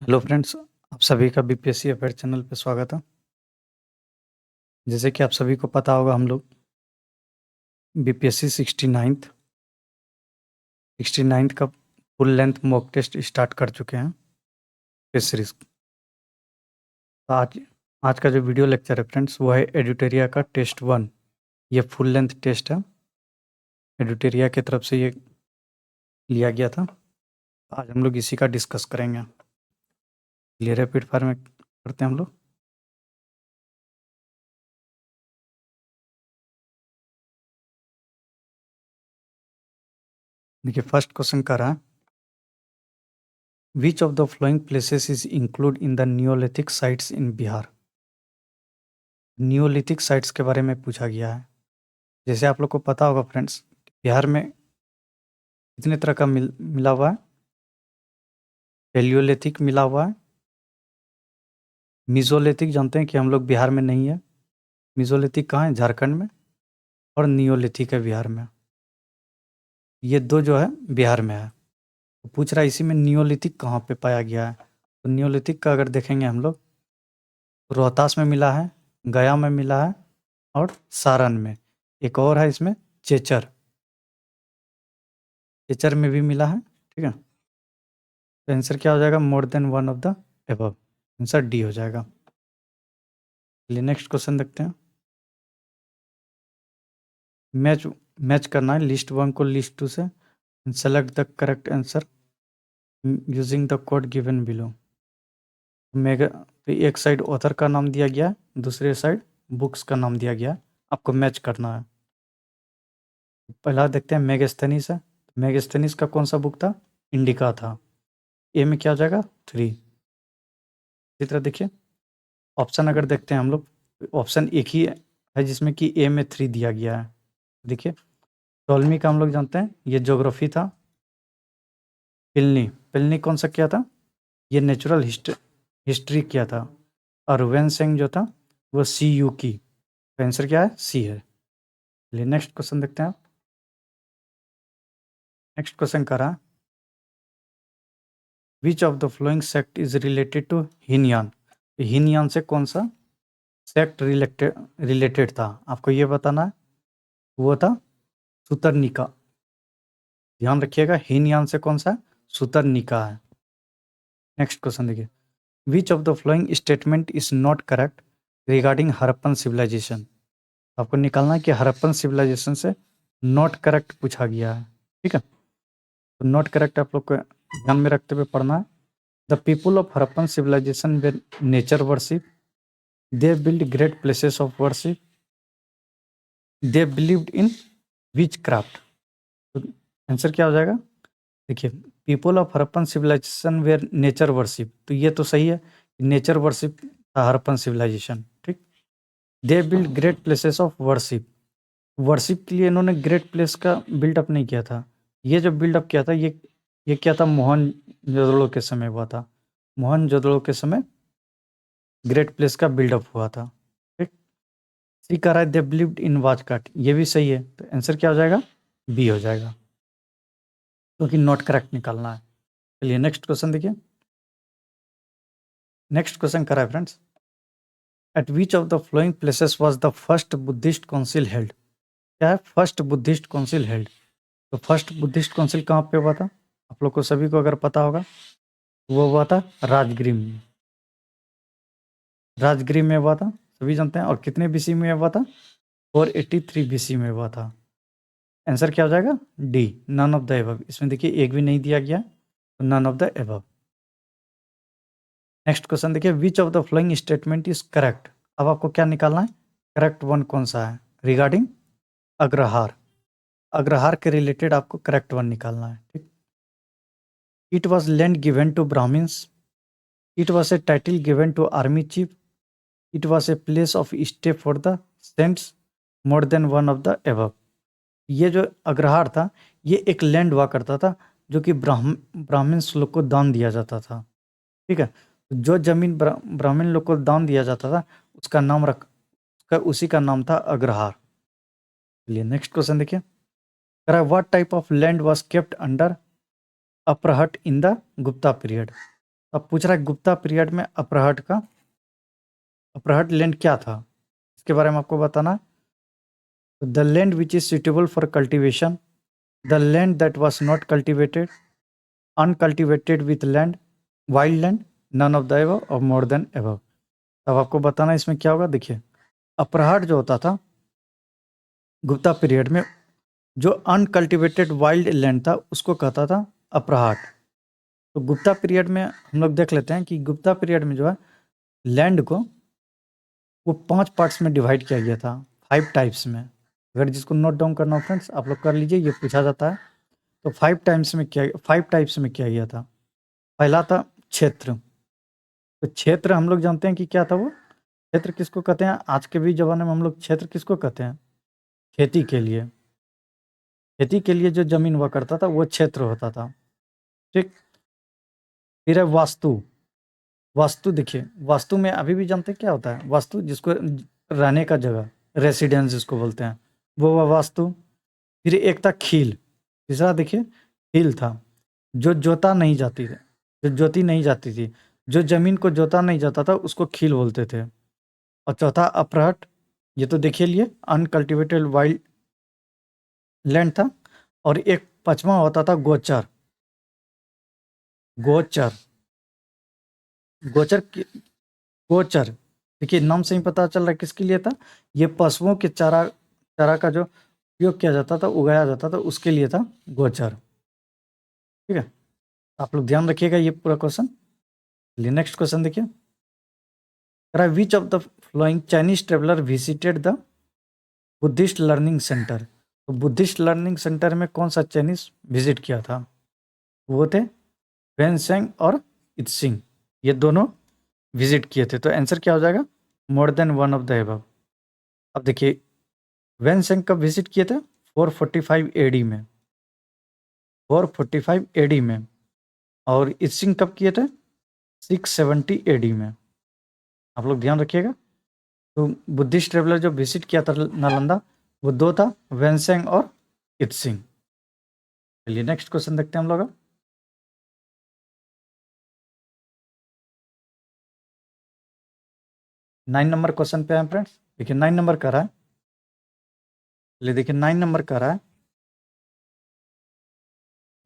Hello friends, आप सभी का बीपीएससी अफेयर चैनल पे स्वागत है। जैसे कि आप सभी को पता होगा, हम लोग बीपीएससी 69th का full length mock test start कर चुके हैं इस सीरीज। तो आज का जो वीडियो लेक्चर है फ्रेंड्स, वो है एडिटोरिया का टेस्ट 1। ये फुल लेंथ टेस्ट है, एडिटोरिया की तरफ से ये लिया गया था। आज हम लोग इसी का डिस्कस करेंगे। क्लियर है? रैपिड फायर में करते हैं हम लोग। देखिए, फर्स्ट क्वेश्चन कर रहा है, which of the flowing places is include in the Neolithic sites in Bihar. Neolithic sites के बारे में पूछा गया है। जैसे आप लोग को पता होगा फ्रेंड्स, बिहार में कितने तरह का मिला हुआ है। पैलियोलिथिक मिला हुआ है, मीजोलिथिक जानते हैं कि हम लोग बिहार में नहीं है। मीजोलिथिक कहाँ है? झारखंड में। और नियोलिथिक है बिहार में। ये दो जो है बिहार में है। तो पूछ रहा है इसी में नियोलिथिक कहाँ पे पाया गया है। तो नियोलिथिक का अगर देखेंगे हम लोग, रोहतास में मिला है, गया में मिला है, और सारण में। एक और है इसमें, चेचर। चेचर में भी मिला है। ठीक है, तो आंसर क्या हो जाएगा? मोर than one of the above. Answer D हो जाएगा। चलिए नेक्स्ट क्वेश्चन देखते हैं। मैच मैच करना है लिस्ट 1 को लिस्ट 2 से। Select the correct answer using the code given below. Mega तो एक साइड ऑथर का नाम दिया गया है, दूसरे साइड बुक्स का नाम दिया गया है। आपको मैच करना है। पहला देखते हैं मेगास्थनीस है। मेगास्थनीस का कौन सा बुक था? इंडिका था। ए में क्या हो जाएगा? 3। इसी तरह देखिए, ऑप्शन अगर देखते हैं हम लोग, ऑप्शन एक ही है जिसमें कि ए में 3 दिया गया है। देखिए, टॉलमी का हम लोग जानते हैं, ये ज्योग्राफी था। पिलनी पिलनी कौन सा किया था? ये नेचुरल हिस्ट्री किया था। और वेनसेंग जो था वो सी यू की। आंसर क्या है? सी है। चलिए नेक्स्ट क्वेश्चन देखते हैं। नेक्स्ट क्वेश्चन करा, which of the following sect is related to Hinayana. Hinayana से कौन सा सेक्ट रिलेटेड था? आपको ये बताना है। वो था सुतरनिका। ध्यान रखिएगा, हीनयान से कौन सा? सुतरनिका है। नेक्स्ट क्वेश्चन देखिए, which of the following statement is not correct regarding Harappan civilization. आपको निकालना है कि हड़प्पन सिविलाइजेशन से नॉट करेक्ट पूछा गया है। ठीक है, तो नॉट करेक्ट आप लोग को ध्यान में रखते हुए पढ़ना है। The people of Harappan civilization were nature worship, they build great places of worship, they believed in witchcraft. तो आंसर क्या हो जाएगा? देखिए, people of Harappan civilization were nature worship, तो ये तो सही है, नेचर वर्शिप था हड़प्पन सिविलाइजेशन। ठीक, दे build great places of worship, worship के लिए इन्होंने ग्रेट प्लेस का बिल्डअप नहीं किया था। ये जो बिल्डअप किया था, ये क्या था? मोहनजोदड़ो के समय हुआ था। मोहनजोदड़ो के समय ग्रेट प्लेस का बिल्डअप हुआ था। ठीक, सी कह रहा है दे बिलीव्ड इन वाच काट, ये भी सही है। तो आंसर क्या हो जाएगा? बी हो जाएगा, क्योंकि नॉट करेक्ट निकालना है। चलिए नेक्स्ट क्वेश्चन देखिए। नेक्स्ट क्वेश्चन करा है friends, eight which of the flowing places was the first Buddhist council held. क्या है? First Buddhist council held. तो फर्स्ट बुद्धिस्ट काउंसिल कहाँ पे हुआ था? आप लोग को सभी को अगर पता होगा, वो हुआ था राजगृह में। राजगृह में हुआ था, सभी जानते हैं। और कितने बीसी में हुआ था? 483 बीसी में हुआ था। आंसर क्या हो जाएगा? D, none of the above. इसमें देखिए एक भी नहीं दिया गया, तो none of the above. Next question देखिए, which of the following statement is correct. अब आपको क्या निकालना है? करेक्ट वन कौन सा है रिगार्डिंग अग्रहार। अग्रहार के रिलेटेड आपको करेक्ट वन निकालना है। ठीक, it was land given to Brahmins, it was a title given to army chief, it was a place of stay for the saints, more than one of the above. ये जो अग्रहार था, ये एक land हुआ करता था, जो कि ब्राह्मण्स लोग को दान दिया जाता था। ठीक है, तो जो जमीन ब्राह्मण लोग को दान दिया जाता था, उसका नाम उसी का नाम था अग्रहार। चलिए नेक्स्ट क्वेश्चन देखिए, what type of land was kept under upper hut in the Gupta period. अब पूछ रहा है गुप्ता पीरियड में अपराहट लैंड क्या था, इसके बारे में आपको बताना है। The land which is suitable for cultivation, the land that was not cultivated, uncultivated with land, wild land, none of the above और मोर देन एबव। अब आपको बताना है इसमें क्या होगा। देखिए अपराहट जो होता था गुप्ता पीरियड में, जो अनकल्टीवेटेड वाइल्ड लैंड था उसको कहता था अपराहट। तो गुप्ता पीरियड में हम लोग देख लेते हैं कि गुप्ता पीरियड में जो है लैंड को वो 5 पार्ट्स में डिवाइड किया गया था, 5 टाइप्स में। अगर जिसको नोट डाउन करना हो फ्रेंड्स आप लोग कर लीजिए, ये पूछा जाता है। तो 5 टाइप्स में किया गया था। पहला था क्षेत्र। तो क्षेत्र हम लोग जानते हैं कि क्या था वो, क्षेत्र किसको कहते हैं, आज के भी ज़माने में हम लोग क्षेत्र किसको कहते हैं, खेती के लिए, खेती के लिए जो जमीन हुआ करता था वो क्षेत्र होता था। ठीक। फिर है वास्तु। वास्तु देखिए वास्तु में अभी भी जानते हैं क्या होता है वास्तु, जिसको रहने का जगह, रेसिडेंस जिसको बोलते हैं, वो हुआ वास्तु। फिर एक था खील। तीसरा देखिए खील था, जो जोता नहीं जाती थी, जो जोती नहीं जाती थी, जो जमीन को जोता नहीं जाता था उसको खील बोलते थे। और चौथा अपराहट, ये तो देखिए लिए अनकल्टिवेटेड वाइल्ड लैंड था। और एक पांचवा होता था गोचर। गोचर गोचर गोचर देखिए नाम से ही पता चल रहा है किसके लिए था, ये पशुओं के चारा चारा का जो उपयोग किया जाता था, उगाया जाता था, उसके लिए था गोचर। ठीक है, आप लोग ध्यान रखिएगा ये पूरा क्वेश्चन। चलिए नेक्स्ट क्वेश्चन देखिए, which of the flowing Chinese traveller visited the Buddhist learning centre. तो बुद्धिस्ट लर्निंग सेंटर में कौन सा चाइनीज विजिट किया था, वो थे वेनसेंग और इत्सिंग, ये दोनों विजिट किए थे। तो आंसर क्या हो जाएगा, मोर than one of the above. अब देखिए वेनसेंग कब विजिट किए थे, 445 एडी में, 445 एडी में। और इत्सिंग कब किए थे, 670 एडी में। आप लोग ध्यान रखिएगा। तो बुद्धिस्ट ट्रेवलर जो विजिट किया था नालंदा, वो दो था, वेनसेंग और इत्सिंग। चलिए नेक्स्ट क्वेश्चन देखते हैं हम लोग। 9 नंबर क्वेश्चन पे हैं फ्रेंड्स। देखिए 9 नंबर का रहा है, चलिए देखिए 9 नंबर का रहा है,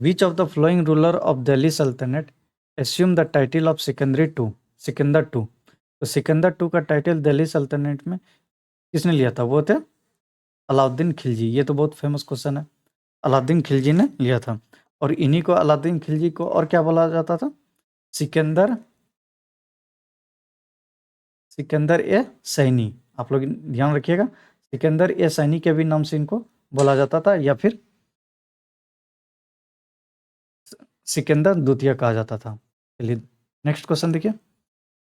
which of the following ruler of Delhi sultanate assume the title of Sikandar two. तो सिकंदर टू का टाइटल दिल्ली सल्तनत में किसने लिया था, वो थे अलाउद्दीन खिलजी। ये तो बहुत फेमस क्वेश्चन है, अलाउद्दीन खिलजी ने लिया था। और इन्हीं को, अलाउद्दीन खिलजी को और क्या बोला जाता था, सिकंदर सिकंदर ए सैनी। आप लोग ध्यान रखिएगा, सिकंदर ए सैनी के भी नाम से इनको बोला जाता था, या फिर सिकंदर द्वितीय कहा जाता था। चलिए नेक्स्ट क्वेश्चन देखिए,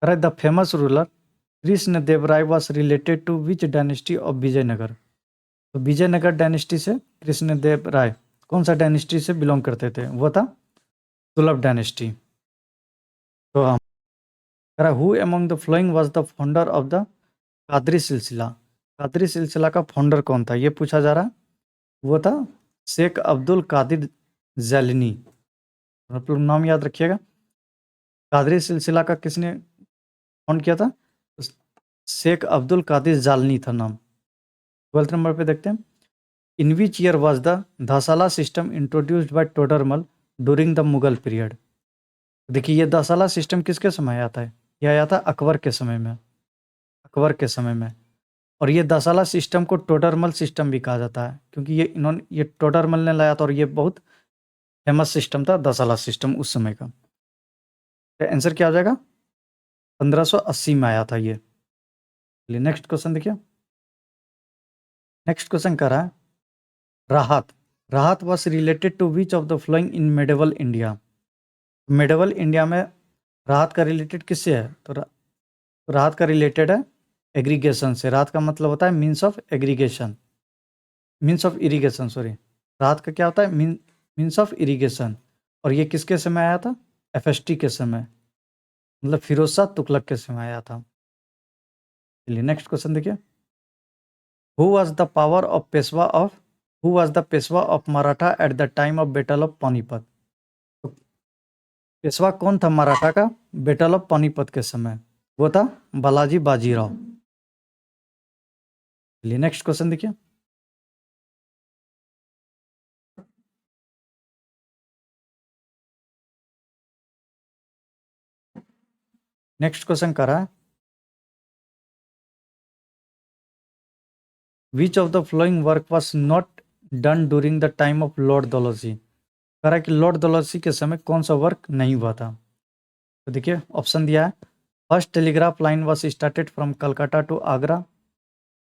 the famous ruler Krishna Deva Raya was related to which dynasty of Vijayanagara. तो विजयनगर डायनेस्टी से कृष्ण देव राय कौन सा डायनेस्टी से बिलोंग करते थे, वो था तुगलक डायनेस्टी। तो हम who among the flowing was the founder of the Qadri सिलसिला। कादरी सिलसिला का फाउंडर कौन था, ये पूछा जा रहा है। वो था शेख अब्दुल कादिर जैलनी। आप लोग नाम याद रखिएगा, कादरी सिलसिला का किसने फाउंड किया था, शेख अब्दुल कादिर जालनी था नाम। 12th नंबर पे देखते हैं, in which year was the Dahsala system introduced by Todarmal during the Mughal period. देखिए ये धासाला सिस्टम किसके समय आता है, यह आया था अकबर के समय में, अकबर के समय में। और ये दसाला सिस्टम को टोडरमल सिस्टम भी कहा जाता है, क्योंकि ये टोडरमल ने लाया था, और ये बहुत फेमस सिस्टम था दसाला सिस्टम उस समय का। तो आंसर क्या हो जाएगा, 1580 में आया था ये। चलिए नेक्स्ट क्वेश्चन देखिए, नेक्स्ट क्वेश्चन कर रहा है, राहत राहत was related to which of the following in medieval India. Medieval India में राहत का रिलेटेड किससे है, तो राहत का रिलेटेड है एग्रीगेशन से। राहत का मतलब होता है means of aggregation, means of irrigation, sorry. राहत का क्या होता है, मीन्स ऑफ इरिगेशन। और ये किसके समय आया था, एफएसटी के समय, मतलब फिरोज शाह तुगलक के समय आया था। चलिए नेक्स्ट क्वेश्चन देखिए, who was the power of Peshwa of who was the Peshwa of Maratha eight the time of battle of Panipat. तो पेशवा कौन था मराठा का बैटल ऑफ पानीपत के समय? वो था बालाजी बाजीराव। चलिए नेक्स्ट क्वेश्चन देखिए। नेक्स्ट क्वेश्चन कर रहा है which of the flowing work was not done during the time of Lord Dalhousie? कह रहा है कि लॉर्ड डलहौजी के समय कौन सा वर्क नहीं हुआ था? तो देखिए ऑप्शन दिया है first telegraph line was started from Calcutta to Agra,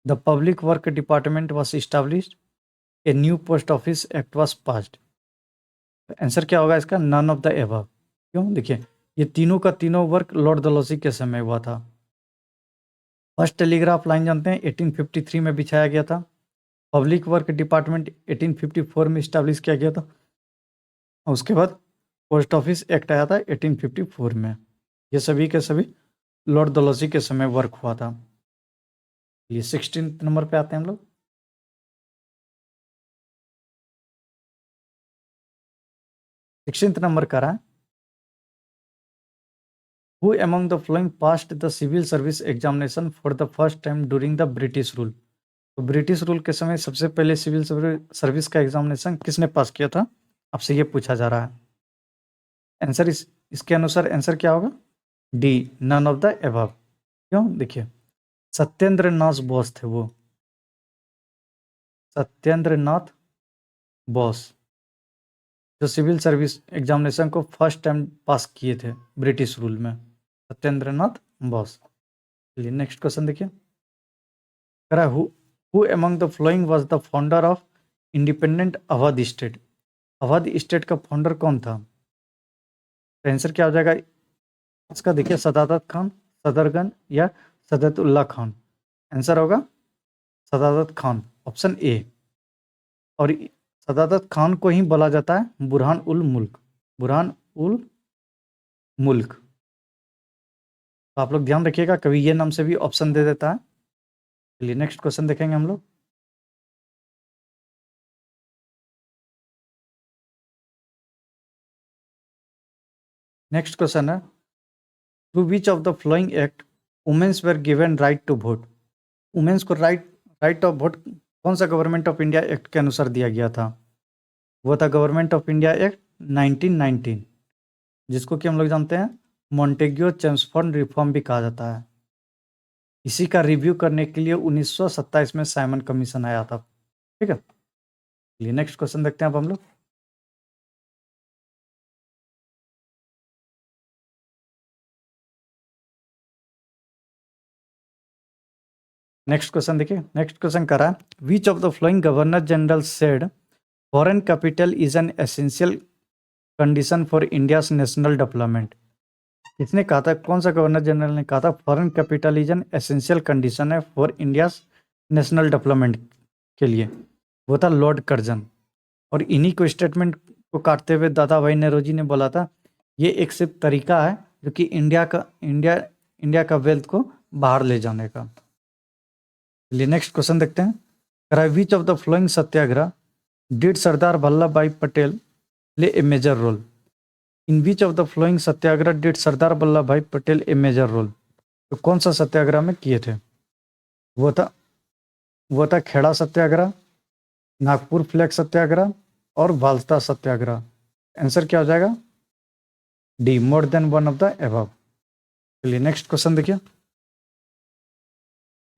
the public work department was established, a new post office act was passed. Answer क्या होगा इसका? None of the above. क्यों? देखिए ये तीनों का तीनों वर्क लॉर्ड डलहौजी के समय हुआ था। फर्स्ट टेलीग्राफ लाइन जानते हैं 1853 में बिछाया गया था। पब्लिक वर्क डिपार्टमेंट 1854 में इस्टेब्लिश किया गया था। और उसके बाद पोस्ट ऑफिस एक्ट आया था 1854 में। ये सभी के सभी लॉर्ड डलहौजी के समय वर्क हुआ था। ये 16 नंबर पे आते हैं हम लोग। 16 नंबर का रहा है who among the following passed the civil service examination for the first time during the British rule? तो ब्रिटिश रूल के समय सबसे पहले सिविल सर्विस का एग्जामिनेशन किसने पास किया था? आपसे ये पूछा जा रहा है। आंसर इसके अनुसार आंसर क्या होगा? D, none of the above. क्यों? देखिए सत्येंद्र नाथ बोस थे वो, सत्येंद्र नाथ बोस जो सिविल सर्विस एग्जामिनेशन को फर्स्ट टाइम पास किए थे ब्रिटिश रूल में, सत्येंद्र नाथ बोस। चलिए नेक्स्ट क्वेश्चन देखिए। कह रहा है who among the flowing was the founder of independent Awadh state? Awadh state का फाउंडर कौन था? तो आंसर क्या हो जाएगा इसका? देखिए सदादत खान, सदरगन या सदतुल्ला खान। आंसर होगा सदादत खान, ऑप्शन ए। और सदादत खान को ही बोला जाता है बुरहान उल मुल्क, बुरहान उल मुल्क। तो आप लोग ध्यान रखिएगा कभी ये नाम से भी ऑप्शन दे देता है। चलिए नेक्स्ट क्वेश्चन देखेंगे हम लोग। नेक्स्ट क्वेश्चन है through which of the following act womens were given right to vote? Womens को राइट ऑफ वोट कौन सा गवर्नमेंट ऑफ इंडिया एक्ट के अनुसार दिया गया था? वो था गवर्नमेंट ऑफ इंडिया एक्ट 1919, जिसको कि हम लोग जानते हैं मॉन्टेग्यू चेम्सफोर्ड रिफॉर्म भी कहा जाता है। इसी का रिव्यू करने के लिए 1927 में साइमन कमीशन आया था। ठीक है, चलिए नेक्स्ट क्वेश्चन देखते हैं अब हम लोग। नेक्स्ट क्वेश्चन देखिए। नेक्स्ट क्वेश्चन करा which of the flowing governor general said foreign capital is an essential condition for India's national development? इसने कहा था, कौन सा गवर्नर जनरल ने कहा था foreign capital is an essential condition है फॉर इंडियाज नेशनल डेवलपमेंट के लिए? वो था लॉर्ड कर्जन। और इन्हीं को स्टेटमेंट को काटते हुए दादा भाई नेहरूजी ने बोला था ये एक सिर्फ तरीका है जो कि इंडिया का वेल्थ को बाहर ले जाने का। चलिए नेक्स्ट क्वेश्चन देखते हैं। Which of the following satyagraha did Sardar Vallabhbhai Patel play a major role? In which of the following satyagraha did Sardar Vallabhbhai Patel A major role? तो कौन सा सत्याग्रह में किए थे? वो था खेड़ा सत्याग्रह, नागपुर फ्लैग सत्याग्रह और वाल्ता सत्याग्रह। आंसर क्या हो जाएगा? D, more than one of the above. चलिए नेक्स्ट क्वेश्चन देखिए।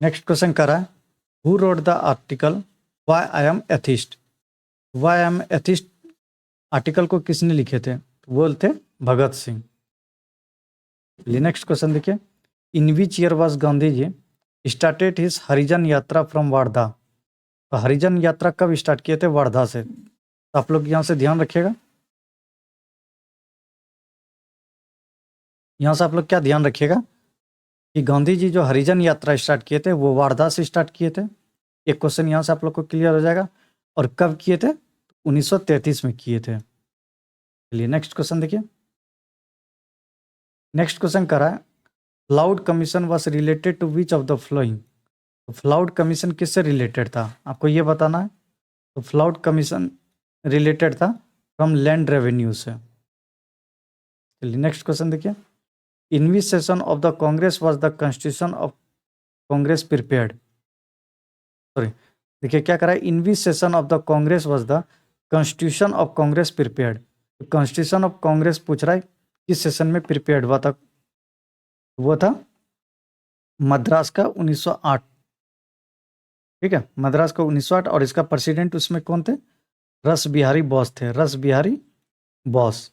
नेक्स्ट क्वेश्चन कर रहा है who wrote the article why I am atheist? Why I am atheist article को किसने लिखे थे? वो थे भगत सिंह। चलिए नेक्स्ट क्वेश्चन देखिए। In which year was Gandhi ji started his Harijan yatra from Wardha? तो हरिजन यात्रा कब स्टार्ट किए थे? वारधा से। तो आप लोग यहाँ से ध्यान रखिएगा, यहाँ से आप लोग क्या ध्यान रखिएगा कि गांधी जी जो हरिजन यात्रा स्टार्ट किए थे वो वारधा से स्टार्ट किए थे। एक क्वेश्चन यहाँ से आप लोग को क्लियर हो जाएगा। और कब किए थे? 1933 में किए थे। चलिए नेक्स्ट क्वेश्चन देखिए। नेक्स्ट क्वेश्चन करा है Floud commission was related to which of the following? तो फ्लाउड कमीशन किससे रिलेटेड था आपको ये बताना है। तो फ्लाउड कमीशन रिलेटेड था फ्रॉम लैंड रेवेन्यू से। चलिए नेक्स्ट क्वेश्चन देखिए, in which session of the Congress was the constitution of Congress prepared. Sorry, देखिए क्या करा है, in which session of the Congress was the constitution of Congress prepared. Constitution of Congress पूछ रहा है किस सेशन में प्रिपेयर्ड हुआ था, वो था मद्रास का 1908। ठीक है, मद्रास का 1908, और इसका प्रेसिडेंट उसमें कौन थे, रस बिहारी बोस थे। रस बिहारी बोस,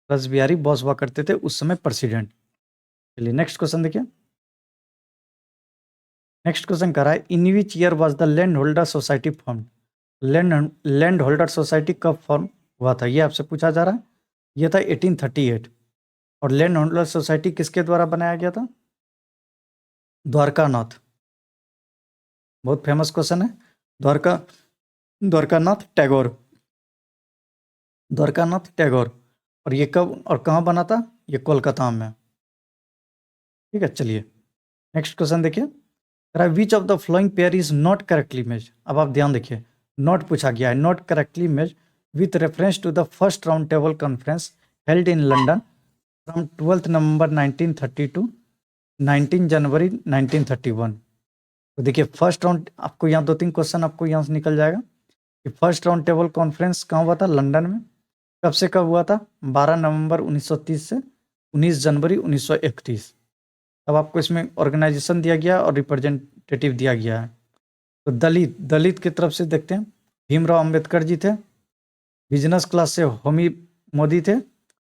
रस बिहारी बोस हुआ करते थे उस समय प्रेसिडेंट। चलिए नेक्स्ट क्वेश्चन देखिए, नेक्स्ट क्वेश्चन करा है, in which year was the land holder society form. Land holder society कब फॉर्म हुआ था, ये आपसे पूछा जा रहा है। ये था 1838। और लैंड होल्डर सोसाइटी किसके द्वारा बनाया गया था, द्वारकानाथ। बहुत फेमस क्वेश्चन है, द्वारकानाथ टैगोर, द्वारकानाथ टैगोर। और ये कब और कहाँ बना था, ये कोलकाता में। ठीक है, चलिए नेक्स्ट क्वेश्चन देखिए, which of the following pair is not correctly matched. अब आप ध्यान देखिए, नॉट पूछा गया है, not correctly matched with reference to the first round table conference held in London from 12 November 1930 to 19 January 1931। तो देखिए फर्स्ट राउंड, आपको यहाँ 2-3 क्वेश्चन आपको यहाँ से निकल जाएगा कि फर्स्ट राउंड टेबल कॉन्फ्रेंस कहाँ हुआ था, लंदन में। कब से कब हुआ था, 12 नवंबर 1930 से 19 जनवरी 1931। अब आपको इसमें ऑर्गेनाइजेशन दिया गया और रिप्रेजेंटेटिव दिया गया है। तो दलित की तरफ से देखते हैं, भीमराव अंबेडकर जी थे। बिजनेस क्लास से होमी मोदी थे।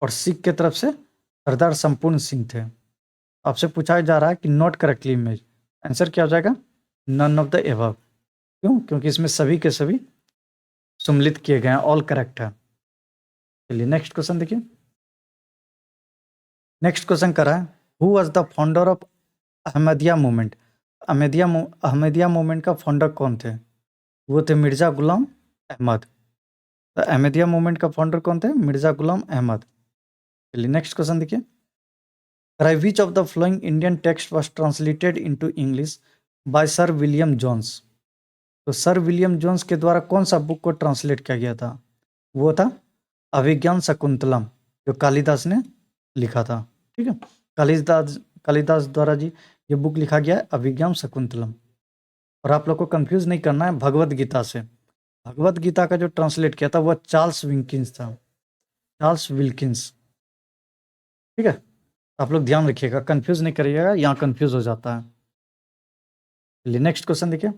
और सिख के तरफ से सरदार संपूर्ण सिंह थे। आपसे पूछा जा रहा है कि नॉट करेक्टली इमेज, आंसर क्या हो जाएगा, नन ऑफ द एबव। क्यों, क्योंकि इसमें सभी के सभी सम्मिलित किए गए हैं, ऑल करेक्ट है। चलिए नेक्स्ट क्वेश्चन देखिए, नेक्स्ट क्वेश्चन करा है, who was the founder of Ahmadiyya movement. Ahmadiyya movement का फाउंडर कौन थे, वो थे मिर्जा गुलाम अहमद। तो अहमदिया मूवमेंट का फाउंडर कौन थे, मिर्जा गुलाम अहमद। चलिए नेक्स्ट क्वेश्चन देखिए, which of the following Indian text was translated into English by sir William Jones. तो सर विलियम जोन्स के द्वारा कौन सा बुक को ट्रांसलेट किया गया था, वो था अभिज्ञान शकुंतलम, जो कालिदास ने लिखा था। ठीक है, कालिदास द्वारा जी ये बुक लिखा गया है, अभिज्ञान शकुंतलम। और आप लोग को कंफ्यूज नहीं करना है भगवत गीता से। भगवत गीता का जो ट्रांसलेट किया था वह चार्ल्स विल्किंस था, चार्ल्स विल्किंस। ठीक है, आप लोग ध्यान रखिएगा, कंफ्यूज नहीं करिएगा, यहाँ कंफ्यूज हो जाता है। चलिए नेक्स्ट क्वेश्चन देखिए,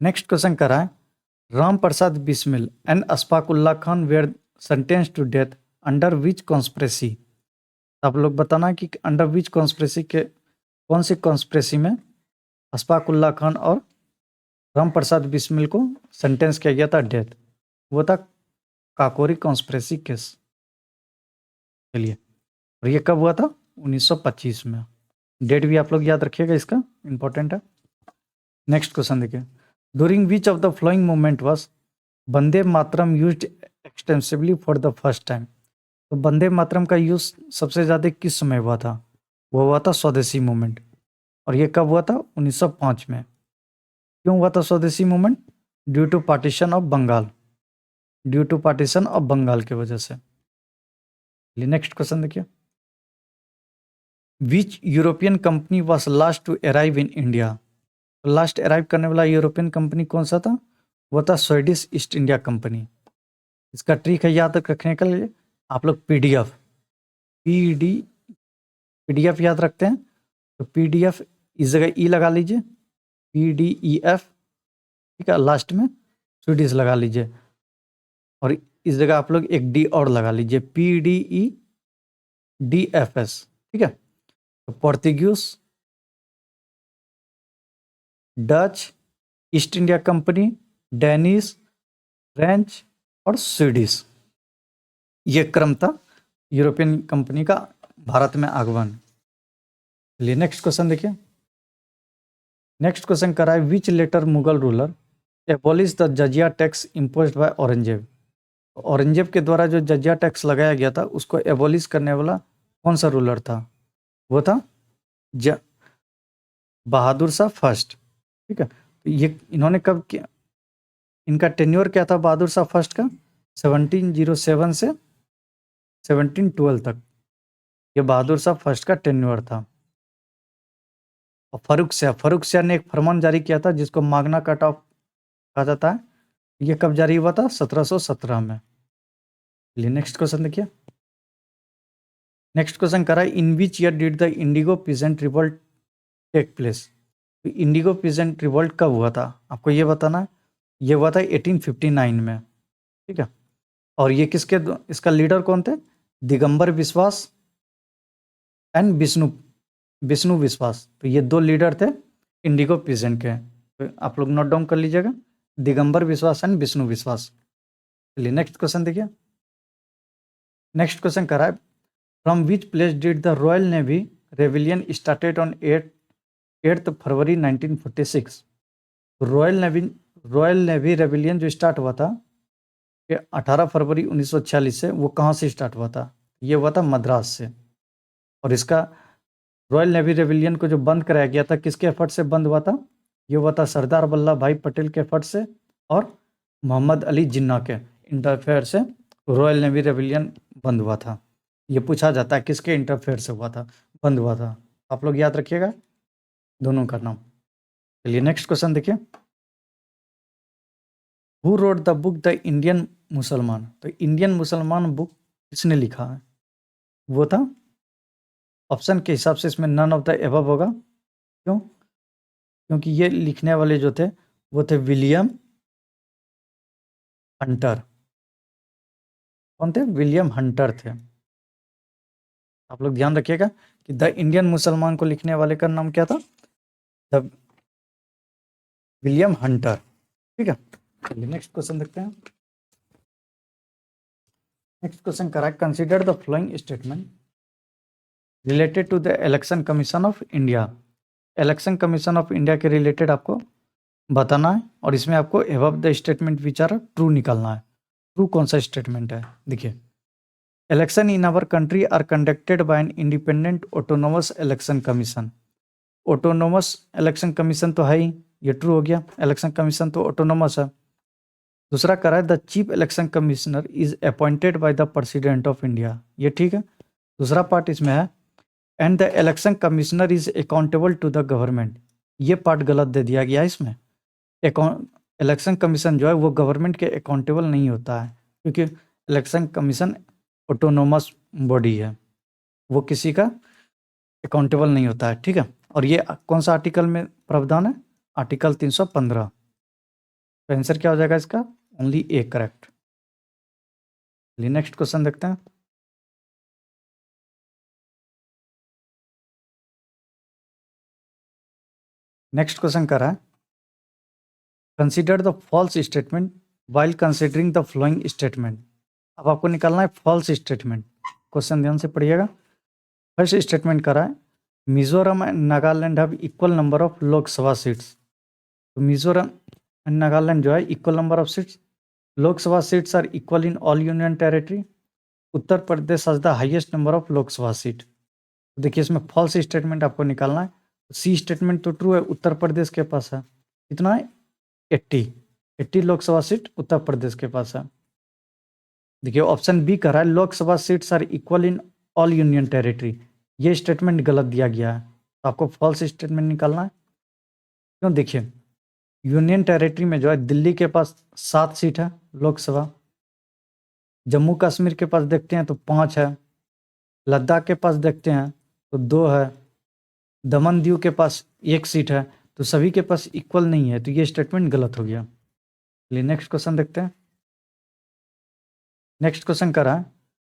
नेक्स्ट क्वेश्चन कर रहा है, Ram Prasad Bismil and Ashfaqulla Khan were sentence to death under which conspiracy. आप लोग बताना कि अंडर विच कॉन्स्पिरेसी के, कौन सी कॉन्स्पिरेसी में अशफाकुल्ला खान और राम प्रसाद बिस्मिल को सेंटेंस किया गया था डेथ, वो था काकोरी कॉन्स्पिरेसी केस। चलिए, और ये कब हुआ था, 1925 में। डेट भी आप लोग याद रखिएगा, इसका इंपॉर्टेंट है। नेक्स्ट क्वेश्चन देखिए, during which of the flowing movement was Vande Mataram used extensively for the first time. तो वंदे मातरम का यूज सबसे ज़्यादा किस समय हुआ था, वो हुआ था स्वदेशी मूवमेंट। और ये कब हुआ था, 1905 में। क्यों हुआ था swadeshi movement, due to partition of Bengal, due to partition of Bengal की वजह से। नेक्स्ट क्वेश्चन देखिए, which European company was last to arrive in India. Last arrive करने वाला यूरोपियन कंपनी कौन सा था, वो था स्वीडिश ईस्ट इंडिया कंपनी। इसका ट्रिक है याद रखने के लिए, आप लोग पीडीएफ याद रखते हैं, तो पीडीएफ इस जगह ई लगा लीजिए, पीडीईएफ। ठीक है, लास्ट में स्वीडिश लगा लीजिए, और इस जगह आप लोग एक डी और लगा लीजिए, PDEDFS। ठीक है, तो Portuguese, Dutch, east India company, Danish, French और स्वीडिश, ये क्रम था यूरोपियन कंपनी का भारत में आगमन। चलिए नेक्स्ट क्वेश्चन देखिए, नेक्स्ट क्वेश्चन कर रहा है, which later Mughal ruler abolish the jizya tax imposed by Aurangzeb. Aurangzeb के द्वारा जो जजिया टैक्स लगाया गया था उसको एबॉलिश करने वाला कौन सा रूलर था, वो था बहादुर शाह फर्स्ट। ठीक है, तो ये इन्होंने कब किया, इनका टेन्योर क्या था बहादुर शाह फर्स्ट का, 1707 से 1712 तक। ये बहादुर शाह फर्स्ट का टेन्योर था। और फारूक शाह ने एक फरमान जारी किया था जिसको मागना कार्टा ऑफ कहा जाता है। ये कब जारी हुआ था? 1717 में। चलिए नेक्स्ट क्वेश्चन देखिए। नेक्स्ट क्वेश्चन करा है, in which year did the indigo peasant revolt take place? तो इंडिगो पीजेंट रिवोल्ट कब हुआ था आपको ये बताना है। ये हुआ था 1859 में, ठीक है। और ये इसका लीडर कौन थे? दिगंबर विश्वास एंड विष्णु विश्वास। तो ये दो लीडर थे इंडिगो पीजेंट के। तो आप लोग नोट डाउन कर लीजिएगा, दिगंबर विश्वास एंड विष्णु विश्वास। चलिए नेक्स्ट क्वेश्चन देखिए। नेक्स्ट क्वेश्चन करा है, from which place did the royal navy rebellion started on 8 February 1946? Royal navy rebellion जो स्टार्ट हुआ था ये 18 फरवरी 1946 से, वो कहाँ से स्टार्ट हुआ था? ये हुआ था मद्रास से। और इसका रॉयल नेवी रेविलियन को जो बंद कराया गया था किसके एफर्ट से बंद हुआ था? ये हुआ था सरदार वल्लभ भाई पटेल के एफर्ट से और मोहम्मद अली जिन्ना के इंटरफेयर से रॉयल नेवी रेविलियन बंद हुआ था। ये पूछा जाता है किसके इंटरफेयर से हुआ था, बंद हुआ था। आप लोग याद रखिएगा दोनों का नाम। चलिए नेक्स्ट क्वेश्चन देखिए। Who wrote the book the Indian मुसलमान? तो इंडियन मुसलमान बुक किसने लिखा है? वो था, ऑप्शन के हिसाब से इसमें नन ऑफ द एबव होगा। क्यों? क्योंकि ये लिखने वाले जो थे वो थे विलियम हंटर। कौन थे? विलियम हंटर थे। आप लोग ध्यान रखिएगा कि द इंडियन मुसलमान को लिखने वाले का नाम क्या था? द विलियम हंटर, ठीक है। चलिए नेक्स्ट क्वेश्चन देखते हैं। नेक्स्ट क्वेश्चन करा, consider the following statement related to the election commission of India. Election commission of India के रिलेटेड आपको बताना है और इसमें आपको above the statement which are true निकालना है। ट्रू कौन सा स्टेटमेंट है? देखिए, election in our country are conducted by an independent autonomous election commission. Autonomous election commission तो है ही, ये ट्रू हो गया। इलेक्शन कमीशन तो ऑटोनोमस है। दूसरा करा है, the chief election commissioner is appointed by the president of India. ये ठीक है। दूसरा पार्ट इसमें है, and the election commissioner is accountable to the government. ये पार्ट गलत दे दिया गया है इसमें। इलेक्शन कमीशन जो है वो गवर्नमेंट के अकाउंटेबल नहीं होता है, क्योंकि इलेक्शन कमीशन ऑटोनोमस बॉडी है, वो किसी का अकाउंटेबल नहीं होता है, ठीक है। और ये कौन सा आर्टिकल में प्रावधान है? आर्टिकल 315। तो आंसर क्या हो जाएगा इसका? Only A correct. चलिए नेक्स्ट क्वेश्चन देखते हैं। नेक्स्ट क्वेश्चन कर रहा है, consider the false statement while considering the following statement. अब आपको निकालना है फॉल्स स्टेटमेंट। क्वेश्चन ध्यान से पढ़िएगा। फर्स्ट स्टेटमेंट करा है, Mizoram and Nagaland have equal number of Lok Sabha seats. तो मिजोरम एंड नागालैंड जो है equal number of seats, Lok Sabha seats are equal in all union territory. Uttar Pradesh has the highest number of Lok Sabha seat. तो देखिए इसमें फॉल्स स्टेटमेंट आपको निकालना है। सी स्टेटमेंट तो ट्रू है, उत्तर प्रदेश के पास है कितना है? 80 लोकसभा सीट उत्तर प्रदेश के पास है। देखिए ऑप्शन बी कर रहा है, Lok Sabha seats are equal in all union territory. ये स्टेटमेंट गलत दिया गया है, तो आपको फॉल्स स्टेटमेंट निकालना है। क्यों? देखिए यूनियन टेरिटरी में जो है दिल्ली के पास 7 सीट है लोकसभा, जम्मू कश्मीर के पास देखते हैं तो 5 है, लद्दाख के पास देखते हैं तो 2 है, दमन दीव के पास 1 सीट है। तो सभी के पास इक्वल नहीं है, तो ये स्टेटमेंट गलत हो गया। चलिए नेक्स्ट क्वेश्चन देखते हैं। नेक्स्ट क्वेश्चन करा है,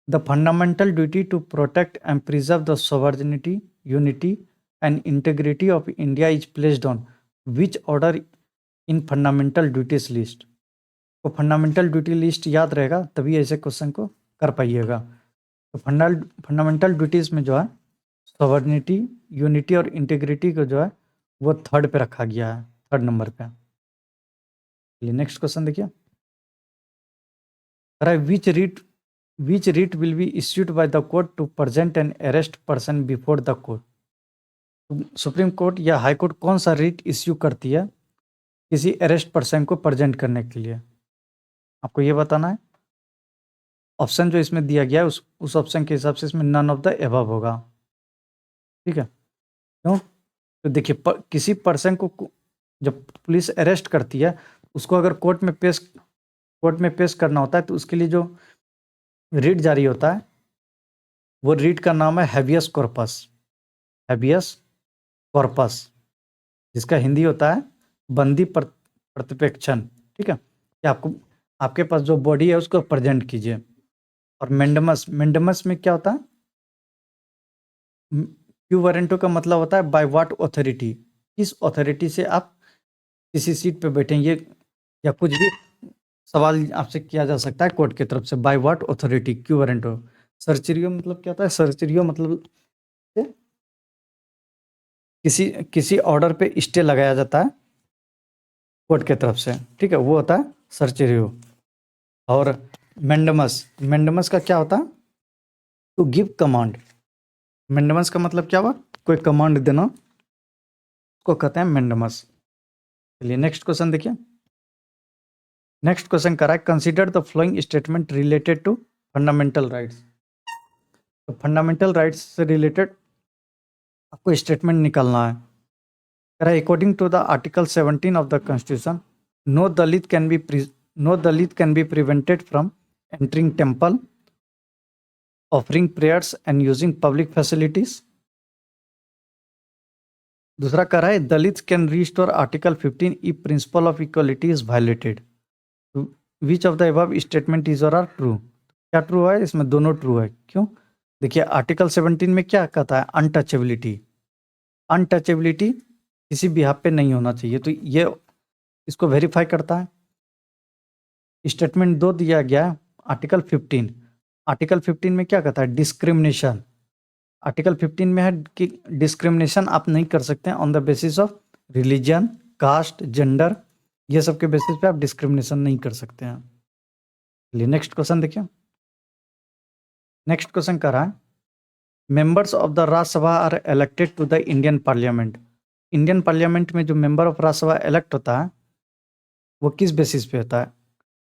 the fundamental duty to protect and preserve the sovereignty, unity and integrity of India is placed on which order in fundamental duties list. तो फंडामेंटल ड्यूटी लिस्ट याद रहेगा तभी ऐसे क्वेश्चन को कर पाइएगा। तो फंडामेंटल ड्यूटीज में जो है सॉवर्निटी, यूनिटी और इंटीग्रिटी को जो है वो 3rd पे रखा गया है, 3rd नंबर पे। चलिए नेक्स्ट क्वेश्चन देखिए। Which writ will be issued by the court to present an arrest person before the court. Supreme court या हाई कोर्ट कौन सा रीट इश्यू करती है किसी अरेस्ट पर्सन को प्रेजेंट करने के लिए? आपको ये बताना है। ऑप्शन जो इसमें दिया गया है उस ऑप्शन के हिसाब से इसमें नन ऑफ द एबव होगा। ठीक है, क्यों? तो देखिए किसी पर्सन को जब पुलिस अरेस्ट करती है, उसको अगर कोर्ट में पेश करना होता है, तो उसके लिए जो रीट जारी होता है, वो रीट का नाम है हैबियस कॉर्पस। हैबियस कॉर्पस, जिसका हिंदी होता है बंदी प्रतिपेक्षण। ठीक है, कि आपके पास जो बॉडी है उसको प्रेजेंट कीजिए। और मेंडमस में क्या होता है? क्यू वारंटो का मतलब होता है बाय व्हाट ऑथोरिटी, किस ऑथोरिटी से आप किसी सीट पे बैठेंगे, या कुछ भी सवाल आपसे किया जा सकता है कोर्ट की तरफ से। By what authority, quo warranto. Certiorari मतलब क्या होता है? सर्चरियो मतलब किसी ऑर्डर पे स्टे लगाया जाता है कोर्ट की तरफ से। ठीक है, वो होता है सर्चरियो। और मेंडमस का क्या होता है? To give command. मेंडमस का मतलब क्या हुआ? कोई कमांड देना, उसको कहते हैं मेंडमस। चलिए नेक्स्ट क्वेश्चन देखिए। नेक्स्ट क्वेश्चन करा है, consider the following statement related to fundamental rights. तो फंडामेंटल राइट्स से रिलेटेड आपको स्टेटमेंट निकालना है। करा according to the article 17 of the constitution, no Dalit can be prevented from entering temple, offering prayers and using public facilities. दूसरा कह रहा है, Dalit can restore article 15 if principle of equality is violated. Which of the above statement is और are true? क्या true है? इसमें दोनों true है। क्यों? देखिए आर्टिकल 17 में क्या कहता है? अनटचेबिलिटी। अनटचेबिलिटी किसी भी हाथ पे नहीं होना चाहिए, तो ये इसको वेरीफाई करता है। स्टेटमेंट 2 दिया गया है आर्टिकल 15। आर्टिकल 15 में क्या कहता है? डिस्क्रिमिनेशन। आर्टिकल 15 में है कि डिस्क्रिमिनेशन आप नहीं कर सकते हैं on the basis of religion, caste, gender, ये सब के बेसिस पे आप डिस्क्रिमिनेशन नहीं कर सकते हैं। चलिए नेक्स्ट क्वेश्चन देखिए। नेक्स्ट क्वेश्चन कर रहा है, members of the Rajya Sabha are elected to the Indian parliament. Indian parliament में जो मेंबर ऑफ राज्यसभा इलेक्ट होता है, वो किस बेसिस पे होता है?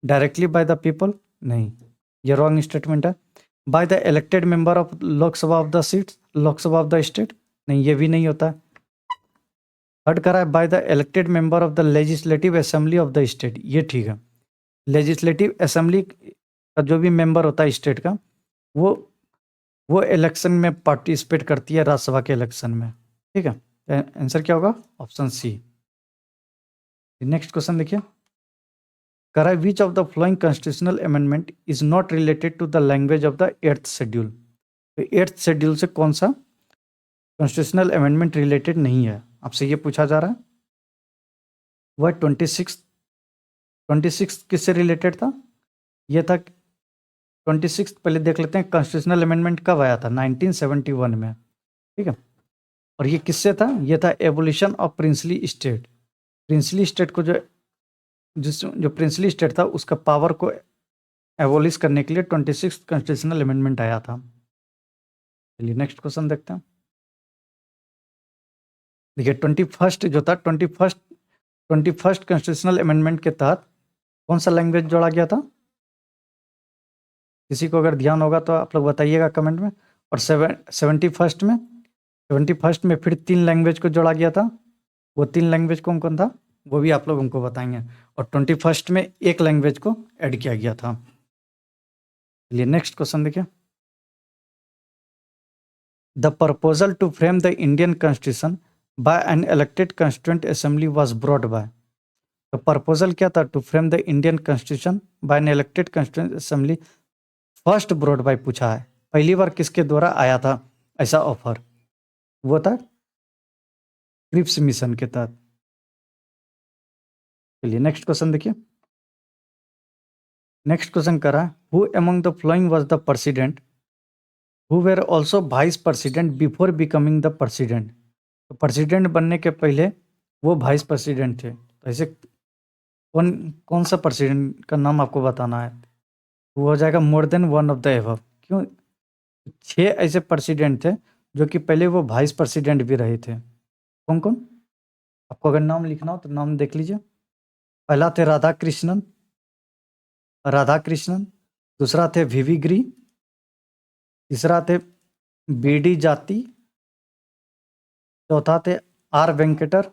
Directly by the people? नहीं, ये रॉन्ग स्टेटमेंट है। By the elected member of Lok Sabha of the seats, Lok Sabha of the state? नहीं, ये भी नहीं होता है। थर्ड करा है, by the elected member of the legislative assembly of the state. ये ठीक है। लेजिस्लेटिव असेंबली का जो भी मेंबर होता है स्टेट का, वो इलेक्शन में पार्टिसिपेट करती है, राज्यसभा के इलेक्शन में। ठीक है, आंसर क्या होगा? Option C. नेक्स्ट क्वेश्चन देखिए। करा है, which of the following constitutional amendment is not related to the language of the 8th schedule. तो 8th शेड्यूल से कौन सा कॉन्स्टिट्यूशनल अमेंडमेंट रिलेटेड नहीं है? आपसे ये पूछा जा रहा है। वह 26 किससे रिलेटेड था? ये था 26। पहले देख लेते हैं कॉन्स्टिट्यूशनल अमेंडमेंट कब आया था? 1971 में। ठीक है, और ये किससे था? ये था abolition of princely state. Princely state को जो प्रिंसली स्टेट था, उसका पावर को एबोलिश करने के लिए 26 कॉन्स्टिट्यूशनल अमेंडमेंट आया था। चलिए नेक्स्ट क्वेश्चन देखते हैं। देखिए 21st जो था, 21st कॉन्स्टिट्यूशनल अमेंडमेंट के तहत कौन सा लैंग्वेज जोड़ा गया था? किसी को अगर ध्यान होगा तो आप लोग बताइएगा कमेंट में। और 71st में फिर 3 लैंग्वेज को जोड़ा गया था। वो 3 लैंग्वेज कौन कौन था, वो भी आप लोग हमको बताएंगे। और 21st में एक लैंग्वेज को ऐड किया गया था। चलिए नेक्स्ट क्वेश्चन देखिए। The proposal to frame the Indian constitution by an elected constituent assembly was brought by. तो प्रपोजल क्या था? To frame the Indian constitution by an elected constituent assembly. First brought by पूछा है, पहली बार किसके द्वारा आया था ऐसा ऑफर? वो था क्रिप्स मिशन के तहत। चलिए नेक्स्ट क्वेश्चन देखिए। नेक्स्ट क्वेश्चन करा, who among the flowing was the president who were also vice president before becoming the president. तो प्रेसिडेंट बनने के पहले वो वाइस प्रेसिडेंट थे। तो ऐसे कौन कौन सा प्रेसिडेंट का नाम आपको बताना है? वो हो जाएगा मोर than one of the above. क्यों? 6 ऐसे प्रेसिडेंट थे जो कि पहले वो वाइस प्रेसिडेंट भी रहे थे। कौन कौन? आपको अगर नाम लिखना हो तो नाम देख लीजिए। पहला थे राधा कृष्णन, दूसरा थे विविग्री, तीसरा थे बीडी जाति, चौथा थे आर वेंकटर,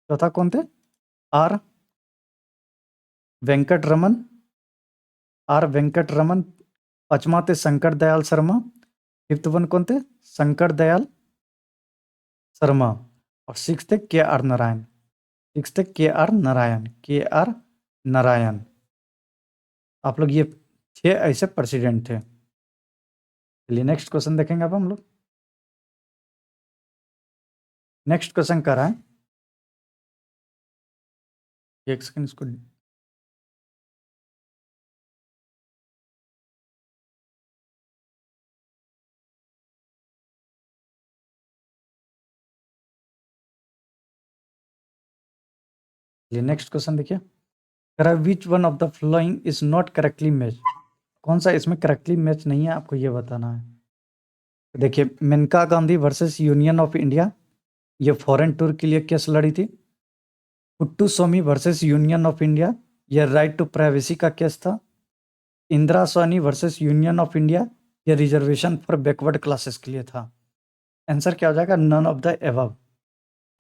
चौथा कौन थे? आर वेंकटरमन, आर वेंकटरमन, पांचवा थे शंकर दयाल शर्मा, फिफ्थ वन कौन थे? शंकर दयाल शर्मा, और सिक्स थे के आर नारायण, सिक्स थे के आर नारायण, के आर नारायण। आप लोग ये 6 ऐसे प्रेसिडेंट थे। चलिए नेक्स्ट क्वेश्चन देखेंगे अब हम लोग। नेक्स्ट क्वेश्चन कर रहा है, एक सेकंड इसको, नेक्स्ट क्वेश्चन देखिए, कह रहा है which one of the following is not correctly match, कौन सा इसमें करेक्टली मैच नहीं है, आपको ये बताना है। देखिए, Maneka Gandhi versus union of India, ये फॉरेन टूर के लिए केस लड़ी थी। Puttaswamy versus union of India, ये राइट टू प्राइवेसी का केस था। Indira Sawhney versus union of India, ये रिजर्वेशन फॉर बैकवर्ड क्लासेस के लिए था। आंसर क्या हो जाएगा? नन ऑफ द एबव,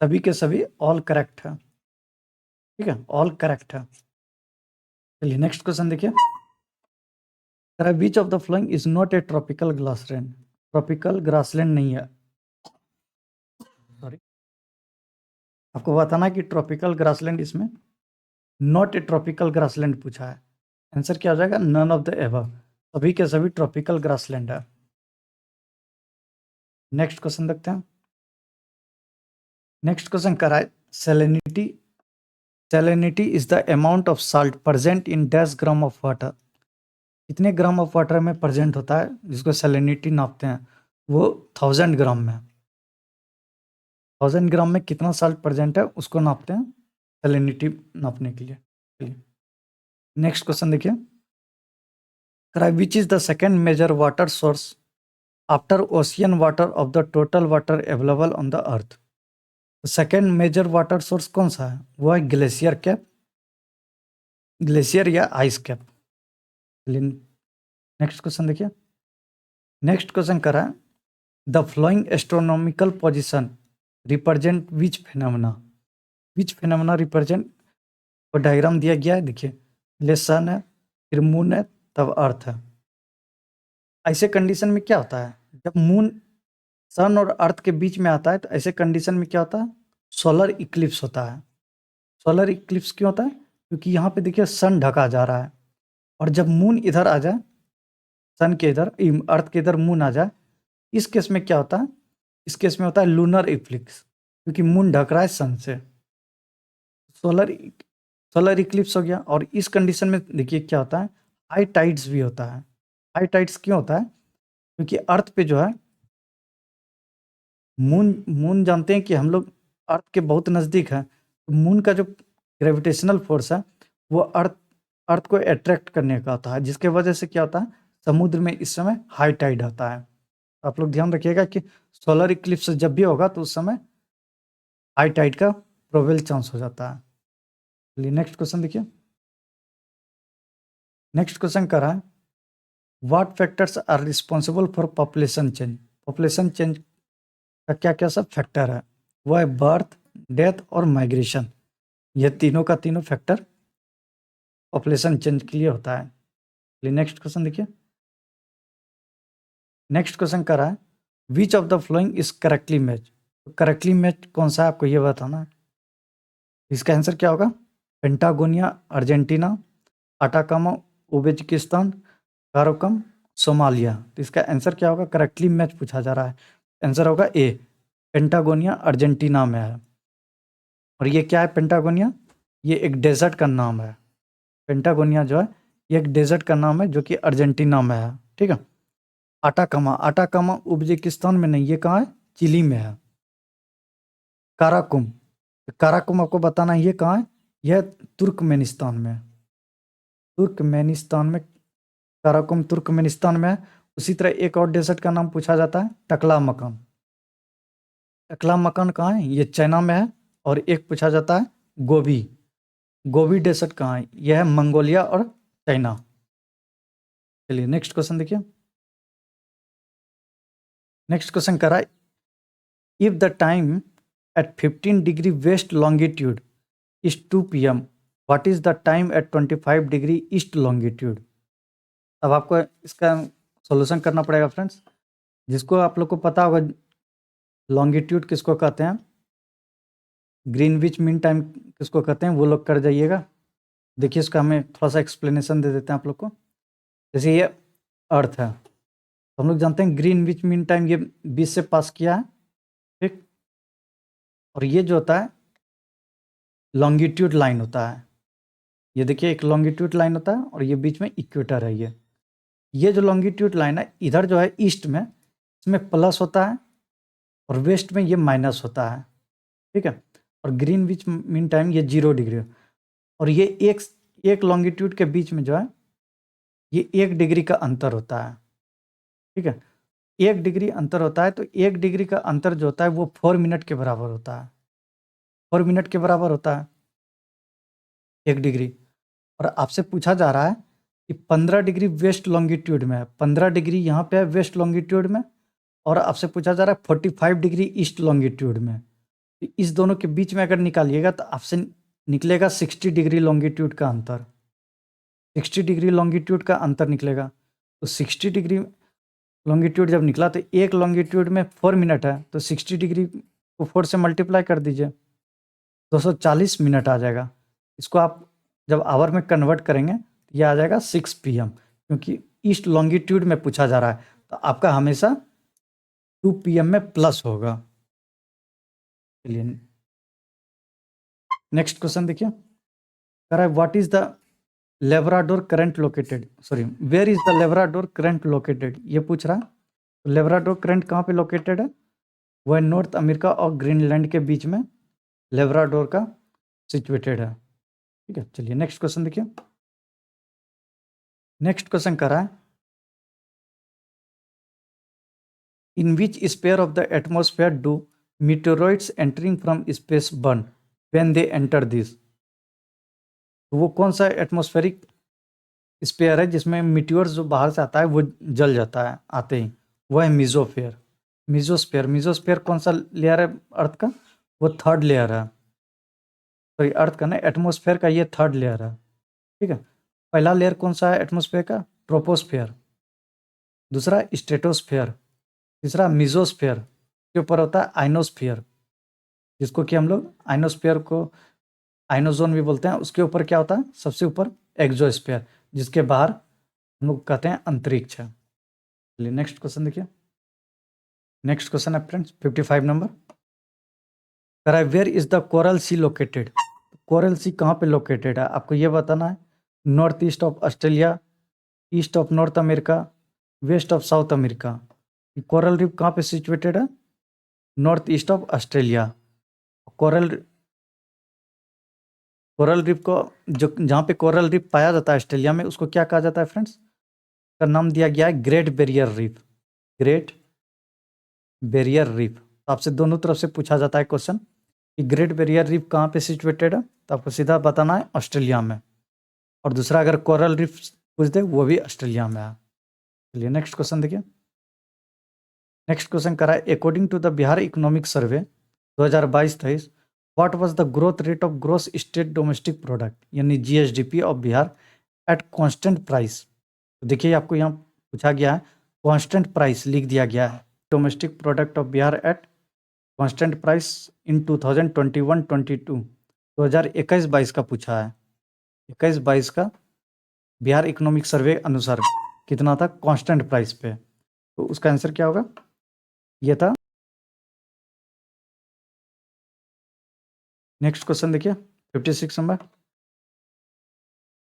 सभी के सभी ऑल करेक्ट है। ठीक है, ऑल करेक्ट है। चलिए नेक्स्ट क्वेश्चन देखिए, which of the following is not a tropical grassland, tropical grassland नहीं है। सॉरी, आपको बताना है कि ट्रॉपिकल ग्रासलैंड इसमें नॉट ए ट्रॉपिकल ग्रासलैंड पूछा है। आंसर क्या हो जाएगा? नन ऑफ द एबव, सभी के सभी ट्रॉपिकल ग्रासलैंड है। नेक्स्ट क्वेश्चन देखते हैं। नेक्स्ट क्वेश्चन करा है, salinity, salinity is the amount of salt present in dash gram of water, कितने ग्राम ऑफ वाटर में प्रेजेंट होता है जिसको सैलिनिटी नापते हैं, वो 1000 ग्राम में, 1000 ग्राम में कितना साल्ट प्रेजेंट है उसको नापते हैं सैलिनिटी नापने के लिए। चलिए नेक्स्ट क्वेश्चन देखिए, which is the second major water source after ocean water of the total water available on the earth. Second major water source कौन सा है? वो है ग्लेशियर कैप, ग्लेशियर या आइस कैप। नेक्स्ट क्वेश्चन देखिए, next question करा, the following astronomical position represent which phenomena, which phenomena represent, और diagram दिया गया है, देखिए पहले सन है, फिर मून है, तब अर्थ है। ऐसे कंडीशन में क्या होता है, जब मून सन और अर्थ के बीच में आता है तो ऐसे कंडीशन में क्या होता है? सोलर इक्लिप्स होता है। सोलर इक्लिप्स क्यों होता है? क्योंकि यहाँ पे देखिए सन ढका जा रहा है, और जब मून इधर आ जाए, सन के इधर, अर्थ के इधर मून आ जाए, इस केस में क्या होता है? इस केस में होता है लूनर इक्लिप्स, क्योंकि मून ढक रहा है सन से। सोलर सोलर इक्लिप्स हो गया। और इस कंडीशन में देखिए क्या होता है, हाई टाइड्स भी होता है। हाई टाइड्स क्यों होता है? क्योंकि अर्थ पे जो है मून, मून जानते हैं कि हम लोग अर्थ के बहुत नज़दीक हैं, तो मून का जो ग्रेविटेशनल फोर्स है वो अर्थ को अट्रैक्ट करने का होता है, जिसके वजह से क्या होता है, समुद्र में इस समय हाई टाइड आता है। आप लोग ध्यान रखिएगा कि सोलर इक्लिप्स जब भी होगा तो उस समय हाई टाइड का प्रोबेबल चांस हो जाता है। चलिए नेक्स्ट क्वेश्चन देखिए, नेक्स्ट क्वेश्चन कर रहा है, what factors are responsible for population change, population change का क्या क्या सब फैक्टर है? वो है बर्थ, डेथ और माइग्रेशन। ये तीनों का तीनों फैक्टर पॉपुलेशन चेंज के लिए होता है। चलिए नेक्स्ट क्वेश्चन देखिए, नेक्स्ट क्वेश्चन कर रहा है, which of the following is correctly match, correctly match कौन सा है आपको ये बताना है। इसका आंसर क्या होगा? पेंटागोनिया Argentina, Atacama Uzbekistan, Karakoram Somalia. तो इसका आंसर क्या होगा? करेक्टली मैच पूछा जा रहा है, आंसर होगा ए, पेंटागोनिया अर्जेंटीना में है। और ये क्या है पेंटागोनिया? ये एक डेजर्ट का नाम है। पेंटागोनिया जो है ये एक डेजर्ट का नाम है जो कि अर्जेंटीना में है। ठीक है, अटाकामा, अटाकामा उज्बेकिस्तान में नहीं, ये कहाँ है? चिली में है। काराकुम, काराकुम आपको बताना है ये कहाँ है? यह तुर्कमेनिस्तान में है। तुर्कमेनिस्तान में, काराकुम तुर्कमेनिस्तान में है। उसी तरह एक और डेजर्ट का नाम पूछा जाता है टकला मकान। टकला मकान कहाँ है? ये चाइना में है। और एक पूछा जाता है गोबी, गोबी डेजर्ट कहाँ है? यह है मंगोलिया और चाइना। चलिए नेक्स्ट क्वेश्चन देखिए। नेक्स्ट क्वेश्चन करा, if the time at 15 degree west longitude is 2 PM, what is the time at 25 degree east longitude. अब आपको इसका सॉल्यूशन करना पड़ेगा फ्रेंड्स। जिसको आप लोग को पता होगा लॉन्गिट्यूड किसको कहते हैं, ग्रीनविच मीन टाइम किसको कहते हैं, वो लोग कर जाइएगा। देखिए इसका हमें थोड़ा सा एक्सप्लेनेशन दे देते हैं आप लोग को। जैसे ये अर्थ है, तो हम लोग जानते हैं ग्रीनविच मीन टाइम ये 20 से पास किया है, ठीक। और ये जो होता है लॉन्गिट्यूड लाइन होता है। ये देखिए एक लॉन्गिट्यूड लाइन होता है और ये बीच में इक्वेटर है। ये जो लॉन्गिट्यूड लाइन है इधर जो है ईस्ट में, इसमें प्लस होता है और वेस्ट में ये माइनस होता है, ठीक है। और ग्रीनविच मीन टाइम ये 0 डिग्री, और ये एक लॉन्गिट्यूड के बीच में जो है ये 1 डिग्री का अंतर होता है, ठीक है। 1 डिग्री अंतर होता है, तो 1 डिग्री का अंतर जो होता है वो 4 मिनट के बराबर होता है। 4 मिनट के बराबर होता है 1 डिग्री। और आपसे पूछा जा रहा है कि 15 डिग्री वेस्ट लॉन्गिट्यूड में है, 15 डिग्री यहाँ पे है वेस्ट लॉन्गिट्यूड में, और आपसे पूछा जा रहा है 45 डिग्री ईस्ट लॉन्गिट्यूड में। तो इस दोनों के बीच में अगर निकालिएगा तो आपसे निकलेगा 60 डिग्री लॉन्गिट्यूड का अंतर। 60 डिग्री लॉन्गिट्यूड का अंतर निकलेगा। तो 60 डिग्री लॉन्गिट्यूड जब निकला तो एक लॉन्गिट्यूड में 4 मिनट है, तो 60 डिग्री को 4 से मल्टीप्लाई कर दीजिए, 240 मिनट आ जाएगा। इसको आप जब आवर में कन्वर्ट करेंगे तो ये आ जाएगा 6 PM, क्योंकि ईस्ट लॉन्गिट्यूड में पूछा जा रहा है, तो आपका हमेशा 2 PM में प्लस होगा। चलिए नेक्स्ट क्वेश्चन देखिए, कह रहा है what is the Labrador current located, sorry where is the Labrador current located, ये पूछ रहा है। तो लेब्राडोर करंट कहाँ पे लोकेटेड है, वह नॉर्थ अमेरिका और ग्रीनलैंड के बीच में लेब्राडोर का सिचुएटेड है, ठीक है। चलिए नेक्स्ट क्वेश्चन देखिए। नेक्स्ट क्वेश्चन कर रहा है, in which sphere of the atmosphere do meteoroids entering from space burn when they enter this. तो वो कौन सा एटमॉस्फेरिक स्पेयर है जिसमें मीटियोर्स जो बाहर से आता है वो जल जाता है आते ही, वो है मीजोफेयर। मीजोस्फेयर कौन सा लेयर है अर्थ का, वो 3rd लेयर है। सॉरी अर्थ का ना, एटमॉस्फेयर का ये 3rd लेयर है, ठीक है। पहला लेयर कौन सा है एटमॉस्फेयर का, ट्रोपोस्फेयर। दूसरा स्ट्रेटोस्फेयर। तीसरा मीजोस्फेयर के ऊपर होता है आइनोस्फेयर, जिसको कि हम लोग आइनोस्फेयर को आइनोजोन भी बोलते हैं। उसके ऊपर क्या होता है, सबसे ऊपर एक्सोस्फेयर, जिसके बाहर हम लोग कहते हैं अंतरिक्ष है। चलिए नेक्स्ट क्वेश्चन देखिए। नेक्स्ट क्वेश्चन है फ्रेंड्स 55 नंबर, कह रहा है where is the coral sea located. Coral sea कहाँ पे लोकेटेड है, आपको ये बताना है। North east of Australia, east of North America, west of South America. Coral reef कहाँ पे सिचुएटेड है, north east of Australia. Coral coral reef को जो जहाँ पे कोरल रीफ पाया जाता है ऑस्ट्रेलिया में, उसको क्या कहा जाता है फ्रेंड्स, का नाम दिया गया है great barrier reef. Great barrier reef. तो आपसे दोनों तरफ से पूछा जाता है क्वेश्चन कि ग्रेट बैरियर रीफ कहाँ पे सिचुएटेड है, तो आपको सीधा बताना है ऑस्ट्रेलिया में। और दूसरा अगर कोरल रीफ पूछ दे वो भी ऑस्ट्रेलिया में है। चलिए नेक्स्ट क्वेश्चन देखिए। नेक्स्ट क्वेश्चन करा है, according to the Bihar economic survey 2022-23 what was the growth rate of gross state domestic product यानी GSDP of Bihar at constant price. तो देखिए आपको यहाँ पूछा गया है, कांस्टेंट प्राइस लिख दिया गया है, domestic product of Bihar at constant price in 2021-22 2021-22 का पूछा है। 21-22 का बिहार इकोनॉमिक सर्वे अनुसार कितना था कांस्टेंट प्राइस पे, तो उसका आंसर क्या होगा, ये था। नेक्स्ट क्वेश्चन देखिए 56 नंबर।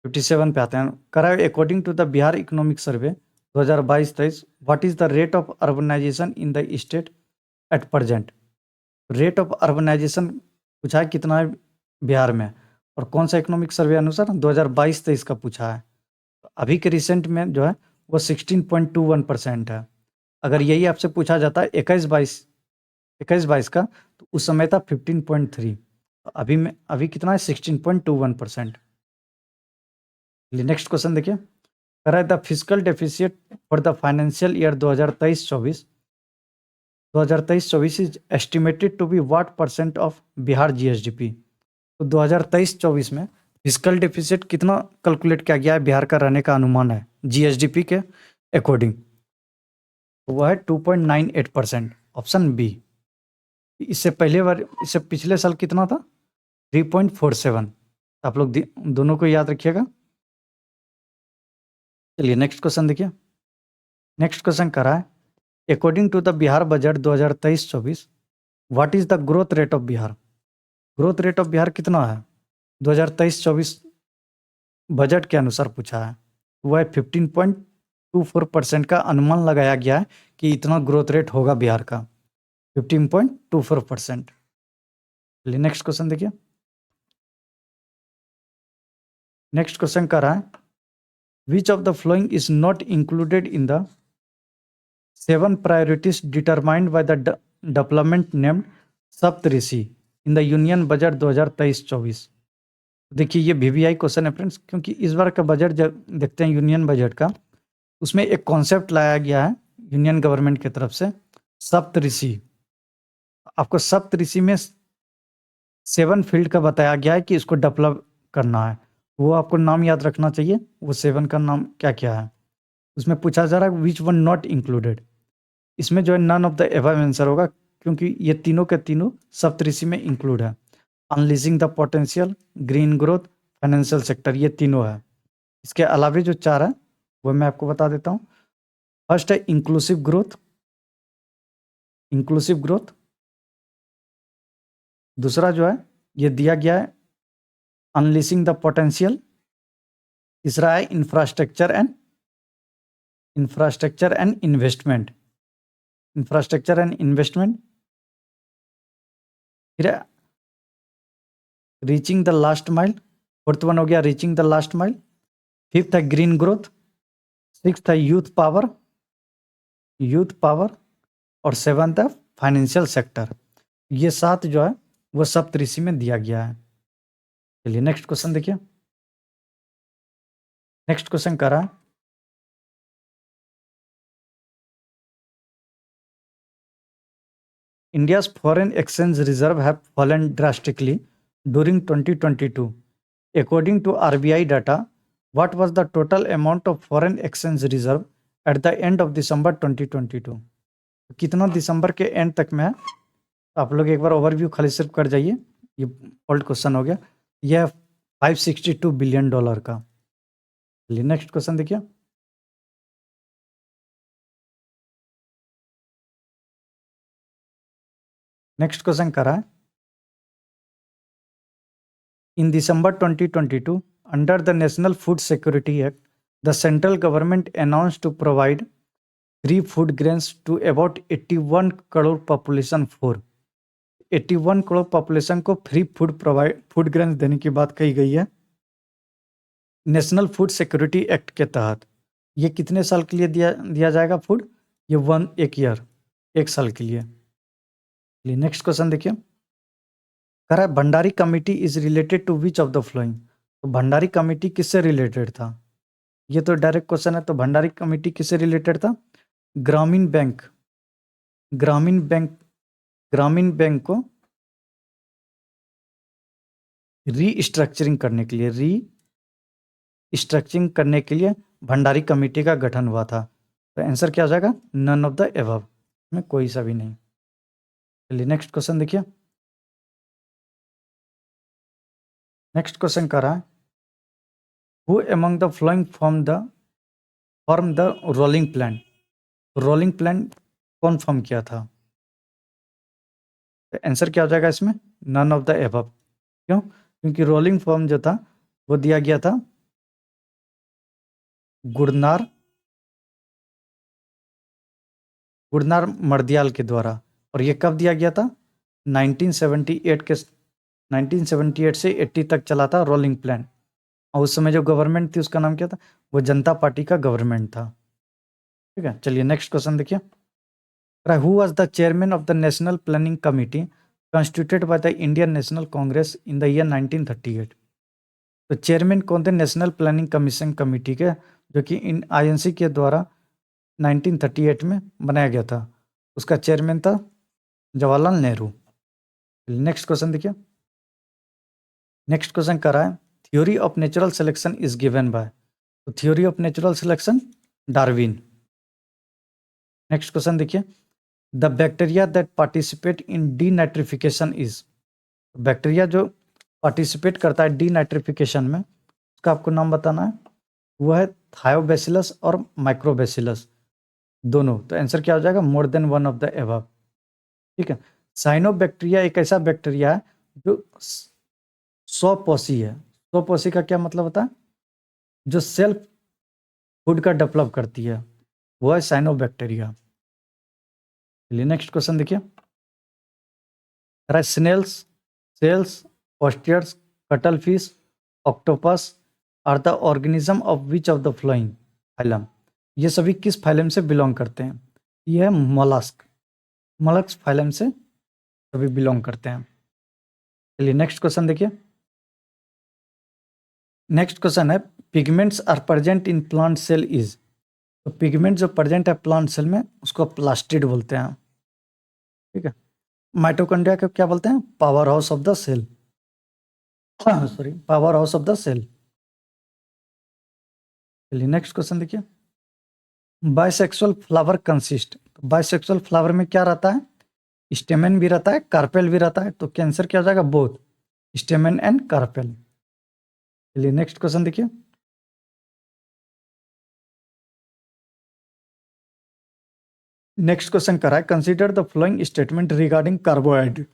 57 पे आते हैं, करा according to the Bihar economic survey 2022-23 what is the rate of urbanization in the state at present. Rate of urbanization पूछा है कितना है बिहार में, और कौन सा इकोनॉमिक सर्वे अनुसार 2022-23 का पूछा है। अभी के रिसेंट में जो है वो 16.21% है। अगर यही आपसे पूछा जाता है 21-22 का, तो उस समय था 15.3। अभी कितना है 16.21%। नेक्स्ट क्वेश्चन देखिए, करा the fiscal deficit for the financial year 2023-24 is estimated to be what percent of Bihar GSDP. तो 2023-24 में फिजिकल डेफिसिट कितना कैलकुलेट किया गया है, बिहार का रहने का अनुमान है जीएसडीपी के अकॉर्डिंग, वो है 2.98%, ऑप्शन बी। इससे पिछले साल कितना था, 3.47। आप लोग दोनों को याद रखिएगा। चलिए नेक्स्ट क्वेश्चन देखिए। नेक्स्ट क्वेश्चन करा है, according to the Bihar budget 2023-24 what is the growth rate of Bihar. Growth rate of Bihar कितना है 2023-24 बजट के अनुसार पूछा है, वह 15.24% का अनुमान लगाया गया है कि इतना ग्रोथ रेट होगा बिहार का, 15.24%। चलिए नेक्स्ट क्वेश्चन देखिए। नेक्स्ट क्वेश्चन कर रहा है, which of the following is not included in the 7 priorities determined by the development named Saptarishi in the union budget 2023-24। देखिए ये वीवीआई क्वेश्चन है फ्रेंड्स, क्योंकि इस बार का बजट जब देखते हैं यूनियन बजट का, उसमें एक कॉन्सेप्ट लाया गया है यूनियन गवर्नमेंट की तरफ से, सप्तऋषि। आपको सप्तऋषि में 7 फील्ड का बताया गया है कि इसको डेवलप करना है, वो आपको नाम याद रखना चाहिए, वो 7 का नाम क्या क्या है। उसमें पूछा जा रहा है विच वन नॉट इंक्लूडेड, इसमें जो है none of the above answer होगा, क्योंकि ये तीनों के तीनों सप्तऋषि में इंक्लूड है। Unleashing the potential, green growth, financial sector, ये तीनों है। इसके अलावा जो 4 है वो मैं आपको बता देता हूँ। फर्स्ट है इंक्लूसिव ग्रोथ, इंक्लूसिव ग्रोथ। दूसरा जो है ये दिया गया है अनलीजिंग द पोटेंशियल। तीसरा है infrastructure and investment, infrastructure and investment. फिर reaching the last mile, fourth one हो गया reaching the last mile. Fifth है ग्रीन ग्रोथ। सिक्स्थ है यूथ पावर, और सेवंथ है फाइनेंशियल सेक्टर। ये 7 जो है वो सप्तऋषि में दिया गया है। चलिए नेक्स्ट क्वेश्चन देखिए। नेक्स्ट क्वेश्चन करा, India's foreign exchange reserve have fallen drastically during 2022. According to RBI data, what was the total amount of foreign exchange reserve at the end of December 2022? कितना दिसंबर के एंड तक में है, आप लोग एक बार ओवरव्यू खाली सिर्फ कर जाइए, ये ओल्ड क्वेश्चन हो गया। यह $562 बिलियन का। चलिए नेक्स्ट क्वेश्चन देखिए। नेक्स्ट क्वेश्चन करा है, in December 2022 under the national food security act the central government announce to provide free food grains to about 81 crore population. 81 crore population को फ्री फूड ग्रेन्स देने की बात कही गई है नेशनल फूड सिक्योरिटी एक्ट के तहत। ये कितने साल के लिए दिया जाएगा फूड, ये 1 साल के लिए। नेक्स्ट क्वेश्चन देखिए। कह रहा है Bhandari committee is related to which of the following. तो भंडारी कमेटी किससे रिलेटेड था, ये तो डायरेक्ट क्वेश्चन है। तो भंडारी कमेटी किससे रिलेटेड था, ग्रामीण बैंक को रीस्ट्रक्चरिंग करने के लिए भंडारी कमेटी का गठन हुआ था। तो आंसर क्या हो जाएगा, नन ऑफ द एबव, में कोई सा भी नहीं। चलिए नेक्स्ट क्वेश्चन देखिए। नेक्स्ट क्वेश्चन कर रहा है, who among the flowing form the rolling plan. Rolling plan कौन फॉर्म किया था, तो आंसर क्या हो जाएगा इसमें, नन ऑफ द एबव। क्यों, क्योंकि रोलिंग फॉर्म जो था वो दिया गया था गुरनार मर्दियाल के द्वारा, और ये कब दिया गया था, 1978 से 80 तक चला था रोलिंग प्लान। और उस समय जो गवर्नमेंट थी उसका नाम क्या था, वो जनता पार्टी का गवर्नमेंट था। ठीक है, चलिए नेक्स्ट क्वेश्चन देखिए। Who was the chairman of the national planning committee constituted by the Indian national Congress in the year 1938। तो चेयरमैन कौन थे नेशनल प्लानिंग कमीशन कमेटी के, जो कि इन आईएनसी के द्वारा 1938 में बनाया गया था। उसका चेयरमैन था जवाहरलाल नेहरू। नेक्स्ट क्वेश्चन देखिए। नेक्स्ट क्वेश्चन कर रहा है theory of natural selection is given by. तो theory of natural selection Darwin. Next question देखिए the bacteria that participate in denitrification is. Bacteria जो पार्टिसिपेट करता है डीनाइट्रिफिकेशन में उसका आपको नाम बताना है। वो है थायोबैसिलस और माइक्रोबैसिलस दोनों। तो आंसर क्या हो जाएगा मोर than one of the above. ठीक है। साइनोबैक्टीरिया एक ऐसा बैक्टीरिया है जो स्वपोषी है। स्वपोषी का क्या मतलब होता है? जो सेल्फ फूड का डेवलप करती है वो है साइनोबैक्टीरिया। चलिए नेक्स्ट क्वेश्चन देखिए। Snails, shells, oysters, cuttlefish, octopus are the organism of which of the following phylum. ये सभी किस फाइलम से बिलोंग करते हैं? ये है मोलस्क। मोलस्क फाइलम से सभी बिलोंग करते हैं। चलिए नेक्स्ट क्वेश्चन देखिए। नेक्स्ट क्वेश्चन है pigments are present in plant cell is. तो पिगमेंट जो प्रेजेंट है प्लांट सेल में उसको प्लास्टिड बोलते हैं। ठीक है। माइटोकॉन्ड्रिया को क्या बोलते हैं? Power house of the cell. Sorry, power house of the cell. चलिए नेक्स्ट क्वेश्चन देखिए। Bisexual flower consist. Bisexual flower में क्या रहता है? स्टेमेन भी रहता है, कार्पेल भी रहता है। तो कैंसर क्या हो जाएगा? Both stamen and carpel. चलिए नेक्स्ट क्वेश्चन देखिए। नेक्स्ट क्वेश्चन करा है consider the following statement regarding carbohydrate.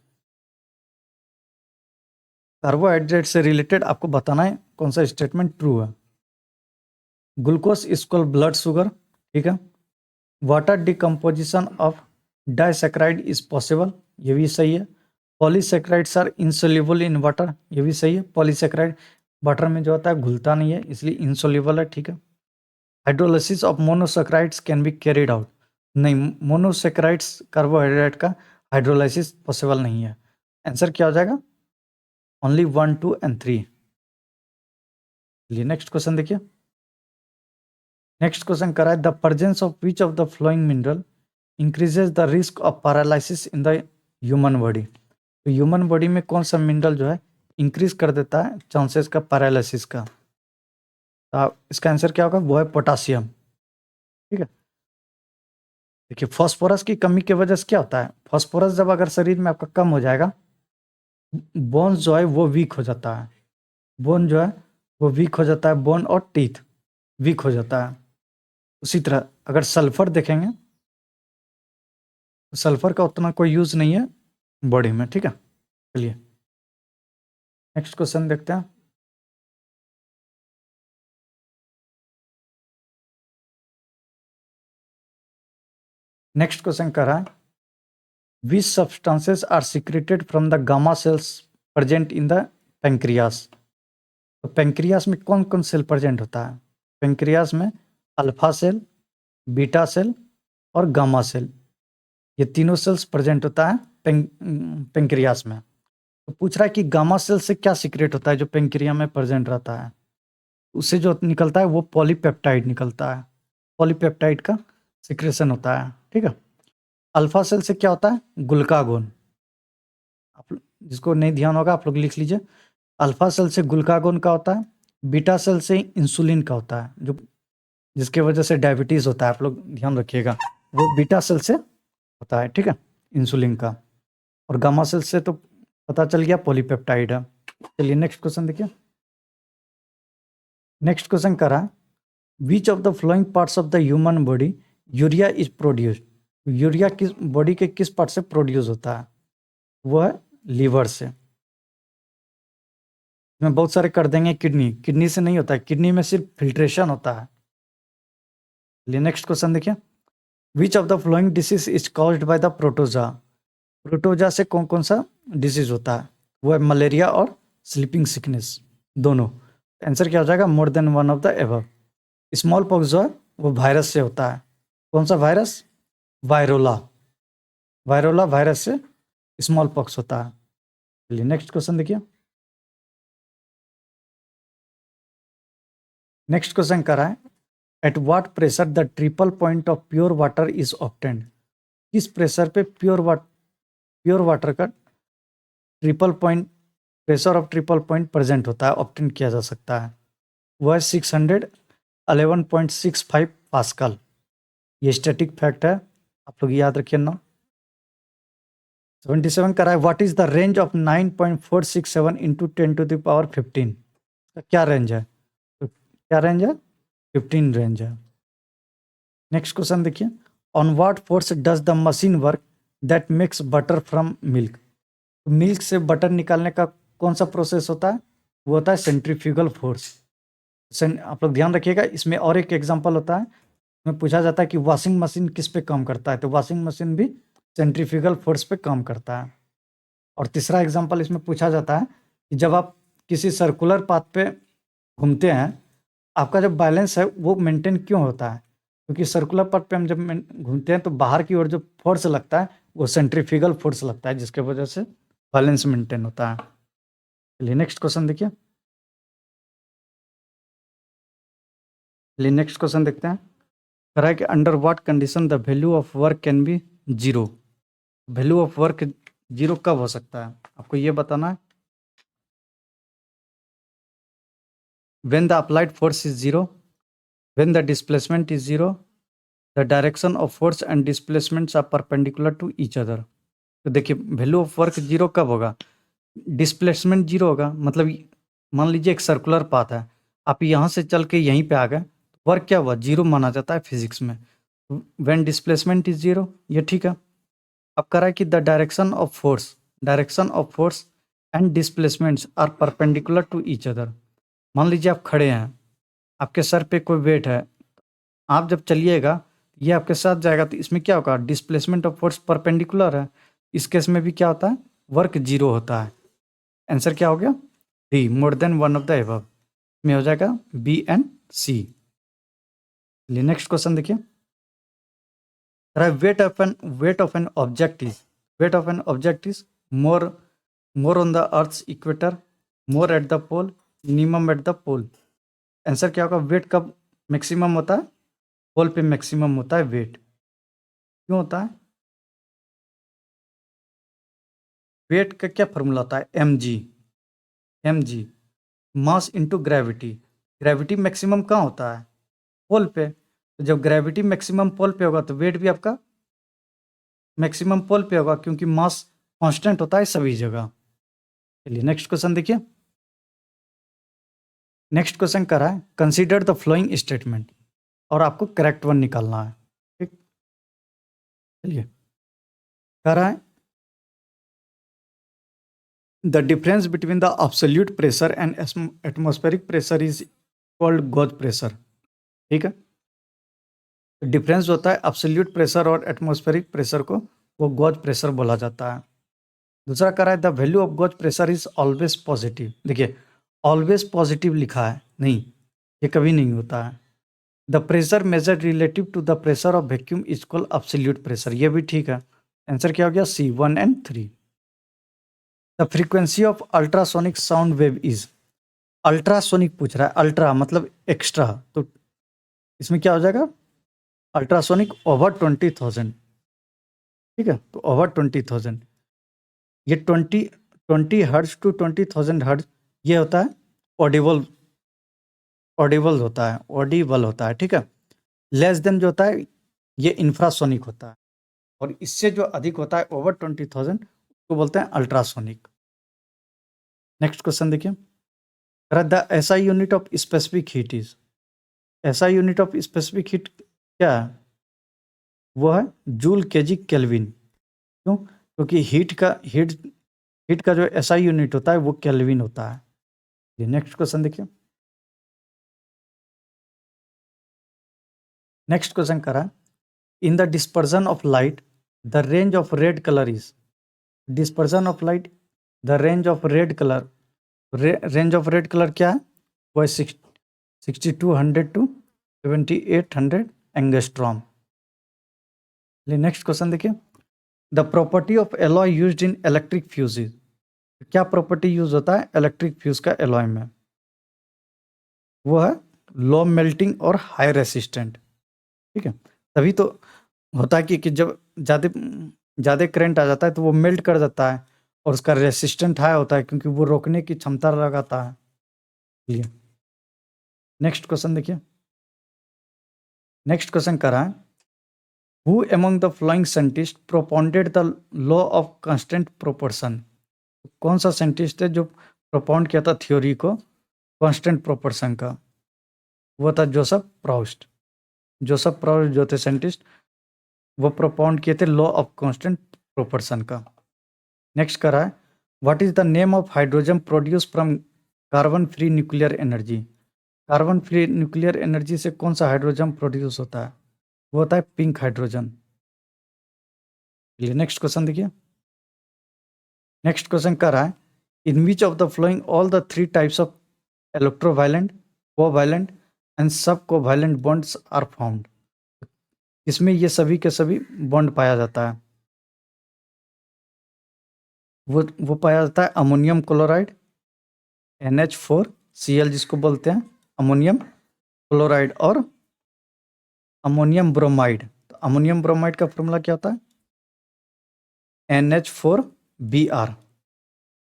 Carbohydrate से रिलेटेड आपको बताना है कौन सा स्टेटमेंट ट्रू है। Glucose is called blood sugar. ठीक है। Water decomposition of disaccharide is possible, ये भी सही है। Polysaccharides are insoluble in water, ये भी सही है। पॉलीसैकेराइड वाटर में जो होता है घुलता नहीं है इसलिए इंसोल्यूबल है। ठीक है। Hydrolysis of monosaccharides can be carried out. नहीं, मोनोसैकेराइड्स कार्बोहाइड्रेट का हाइड्रोलाइसिस पॉसिबल नहीं है। आंसर क्या हो जाएगा? Only 1, 2 and 3। चलिए नेक्स्ट क्वेश्चन देखिए। नेक्स्ट क्वेश्चन करा है the presence of which of the flowing mineral increases the risk of paralysis in the human body. तो ह्यूमन बॉडी में कौन सा मिनरल जो है इंक्रीज कर देता है चांसेस का पैरालिसिस का? तो इसका आंसर क्या होगा? वो है पोटासियम। ठीक है। देखिए फास्फोरस की कमी की वजह से क्या होता है? फास्फोरस जब अगर शरीर में आपका कम हो जाएगा बोन्स जो है वो वीक हो जाता है। बोन जो है वो वीक हो जाता है, बोन और टीथ वीक हो जाता है। उसी तरह अगर सल्फर देखेंगे तो सल्फर का उतना कोई यूज नहीं है बॉडी में। ठीक है। चलिए नेक्स्ट क्वेश्चन देखते हैं। नेक्स्ट क्वेश्चन कर रहा है which substances are secreted from the gamma cells present in the pancreas. तो पेंक्रियास में कौन कौन सेल प्रेजेंट होता है? पेंक्रियास में अल्फा सेल, बीटा सेल और गामा सेल, ये तीनों सेल्स प्रेजेंट होता है पेंक्रियास में। तो पूछ रहा है कि गामा सेल से क्या सीक्रेट होता है जो पेंक्रिया में प्रेजेंट रहता है? उससे जो निकलता है वो पॉलीपेप्टाइड निकलता है। पॉलीपेप्टाइड का सिक्रेशन होता है। ठीक है। अल्फा सेल से क्या होता है? ग्लूकागोन। आप जिसको नहीं ध्यान होगा आप लोग लिख लीजिए। अल्फा सेल से ग्लूकागोन का होता है। बीटा सेल से इंसुलिन का होता है जो जिसके वजह से डायबिटीज होता है। आप लोग ध्यान रखिएगा वो बीटा सेल से होता है। ठीक है, इंसुलिन का। और गामा सेल से तो पता चल गया पॉलीपेप्टाइड है। चलिए नेक्स्ट क्वेश्चन देखिए। नेक्स्ट क्वेश्चन कर रहा है which of the flowing parts of the human body urea is produced. Urea किस बॉडी के किस पार्ट से प्रोड्यूस होता है? वो है लीवर से। इसमें बहुत सारे कर देंगे किडनी, किडनी से नहीं होता है, किडनी में सिर्फ फिल्ट्रेशन होता है। चलिए नेक्स्ट क्वेश्चन देखिए। Which of the following disease is caused by the protozoa. Protozoa से कौन कौन सा डिसीज होता है? वो है मलेरिया और स्लीपिंग सिकनेस दोनों। आंसर क्या हो जाएगा? मोर than one of the above. Small pox जो है वो वायरस से होता है। कौन सा वायरस? वायरोला। वायरोला वायरस से स्मॉल पॉक्स होता है। चलिए नेक्स्ट क्वेश्चन देखिए। नेक्स्ट क्वेश्चन कर रहा है at what pressure the triple point of pure water is obtained, किस प्रेशर पे प्योर वाटर का triple point pressure of triple point present होता है, ऑब्टेन किया जा सकता है। वह 611.65 पास्कल। ये स्टैटिक फैक्ट है, आप लोग याद रखिए ना। 77 करा है, what is the range of 9.467 into 10⁻15, क्या रेंज है? तो क्या रेंज है? 15 रेंज है। नेक्स्ट क्वेश्चन देखिए, on what force does the machine work that makes butter from milk, milk से बटर निकालने का कौन सा प्रोसेस होता है? वो होता है सेंट्रीफ्यूगल फोर्स। आप लोग ध्यान रखिएगा, इसमें और एक एग्जांपल होता है, इसमें पूछा जाता है कि वॉशिंग मशीन किस पे काम करता है, तो वॉशिंग मशीन भी सेंट्रीफ्यूगल फोर्स पे काम करता है। और तीसरा एग्जांपल इसमें पूछा जाता है कि जब आप किसी सर्कुलर पाथ पे घूमते हैं, आपका जो बैलेंस है वो मेंटेन क्यों होता है? क्योंकि सर्कुलर पाथ पे हम जब घूमते हैं तो बाहर की ओर जो फोर्स लगता है वो सेंट्रीफ्यूगल फोर्स लगता है, जिसके वजह से बैलेंस मेंटेन होता है। चलिए नेक्स्ट क्वेश्चन देखिए, नेक्स्ट क्वेश्चन देखते हैं। कह रहा है कि under what condition the value of work can be zero, value of work zero कब हो सकता है, आपको ये बताना है। When the applied force is zero, when the displacement is zero, the direction of force and displacements are perpendicular to each other. तो देखिए वैल्यू ऑफ वर्क जीरो कब होगा? डिस्प्लेसमेंट जीरो होगा, मतलब मान लीजिए एक सर्कुलर पाथ है, आप यहाँ से चल के यहीं पे आ गए, वर्क क्या हुआ? जीरो माना जाता है फिजिक्स में। व्हेन डिस्प्लेसमेंट इज जीरो, ये ठीक है। अब कह रहा है कि the direction of force and displacements are perpendicular to each other. मान लीजिए आप खड़े हैं, आपके सर पे कोई वेट है, आप जब चलिएगा ये आपके साथ जाएगा, तो इसमें क्या होगा? डिस्प्लेसमेंट ऑफ फोर्स परपेंडिकुलर है, इस केस में भी क्या होता है? वर्क जीरो होता है। आंसर क्या हो गया? D, more than one of the above में हो जाएगा B and C. Next question देखिए, weight of an object is more on the earth's equator, more at the pole, minimum at the pole। Answer क्या होगा? Wait कब maximum होता है? पोल पे मैक्सिमम होता है वेट। क्यों होता है? वेट का क्या फॉर्मूला होता है? mg mass into gravity. Gravity maximum कहाँ होता है? पोल पे। तो जब ग्रेविटी मैक्सिमम पोल पे होगा तो वेट भी आपका मैक्सिमम पोल पे होगा, क्योंकि मास कांस्टेंट होता है सभी जगह। चलिए नेक्स्ट क्वेश्चन देखिए, नेक्स्ट क्वेश्चन कर रहा है कंसीडर द फ्लोइंग स्टेटमेंट, और आपको करेक्ट वन निकालना है। ठीक, चलिए कह रहा है the difference between the absolute pressure and atmospheric pressure is called gauge pressure. ठीक है, डिफरेंस होता है एब्सोल्यूट प्रेशर और एटमॉस्फेरिक प्रेशर को, वो गॉज प्रेशर बोला जाता है। दूसरा कह रहा है the value of gauge pressure is always positive. देखिए ऑलवेज पॉजिटिव लिखा है, नहीं, ये कभी नहीं होता है। The pressure measure relative to the pressure of vacuum is called absolute pressure, ये भी ठीक है। आंसर क्या हो गया? C, 1 and 3। The frequency of ultrasonic sound wave is, ultrasonic पूछ रहा है, अल्ट्रा मतलब एक्स्ट्रा, तो इसमें क्या हो जाएगा? Ultrasonic over 20,000। ठीक है, तो ओवर 20,000, ये 20 हर्ट्ज टू 20,000 हर्ट्ज, ये होता है ऑडिबल होता है। ठीक है, लेस देन जो होता है ये इंफ्रासोनिक होता है, और इससे जो अधिक होता है ओवर 20,000 उसको बोलते हैं अल्ट्रासोनिक। नेक्स्ट क्वेश्चन देखिए, the SI unit of specific heat is, SI unit of specific heat क्या है? वो है जूल केजी केल्विन। क्यों? क्योंकि हीट का जो एसआई यूनिट होता है वो केल्विन होता है। नेक्स्ट क्वेश्चन देखिए, नेक्स्ट क्वेश्चन करा in the dispersion of light the range of red colour is, dispersion of light the range of red colour, range of red colour क्या है? वो है 6200 टू 7800 एंगस्ट्रॉम। नेक्स्ट क्वेश्चन देखिए, the property of alloy used in electric fuses, क्या property use होता है electric fuse का alloy में? वो है लो मेल्टिंग और हाई रेसिस्टेंट। ठीक है, तभी तो होता है कि जब ज़्यादा ज़्यादा करंट आ जाता है तो वो मेल्ट कर जाता है और उसका रेसिस्टेंट हाई होता है क्योंकि वो रोकने की क्षमता लगाता है। चलिए नेक्स्ट क्वेश्चन देखिए। नेक्स्ट क्वेश्चन कर रहा है, who among the flowing scientist propounded the law of constant proportion. कौन सा साइंटिस्ट है जो प्रोपाउंड किया था थ्योरी को कांस्टेंट प्रोपोर्शन का? वो था जोसेफ प्राउस्ट। जोसेफ प्राउस्ट जो थे साइंटिस्ट, वो प्रोपाउंड किए थे लॉ ऑफ कांस्टेंट प्रोपोर्शन का। नेक्स्ट कर रहा है, what is the name of hydrogen produce from carbon free nuclear energy. Carbon free nuclear energy से कौन सा हाइड्रोजन प्रोड्यूस होता है? वो होता है पिंक हाइड्रोजन। चलिए नेक्स्ट क्वेश्चन देखिए। नेक्स्ट क्वेश्चन कर रहा है, in which of the following all the three types of electrovalent, covalent and सब कोवायलेंट बॉन्ड्स आर फाउंड। इसमें ये सभी के सभी बॉन्ड पाया जाता है। वो पाया जाता है अमोनियम क्लोराइड NH4Cl जिसको बोलते हैं अमोनियम क्लोराइड, और अमोनियम ब्रोमाइड। तो अमोनियम ब्रोमाइड का फॉर्मूला क्या होता है? NH4Br।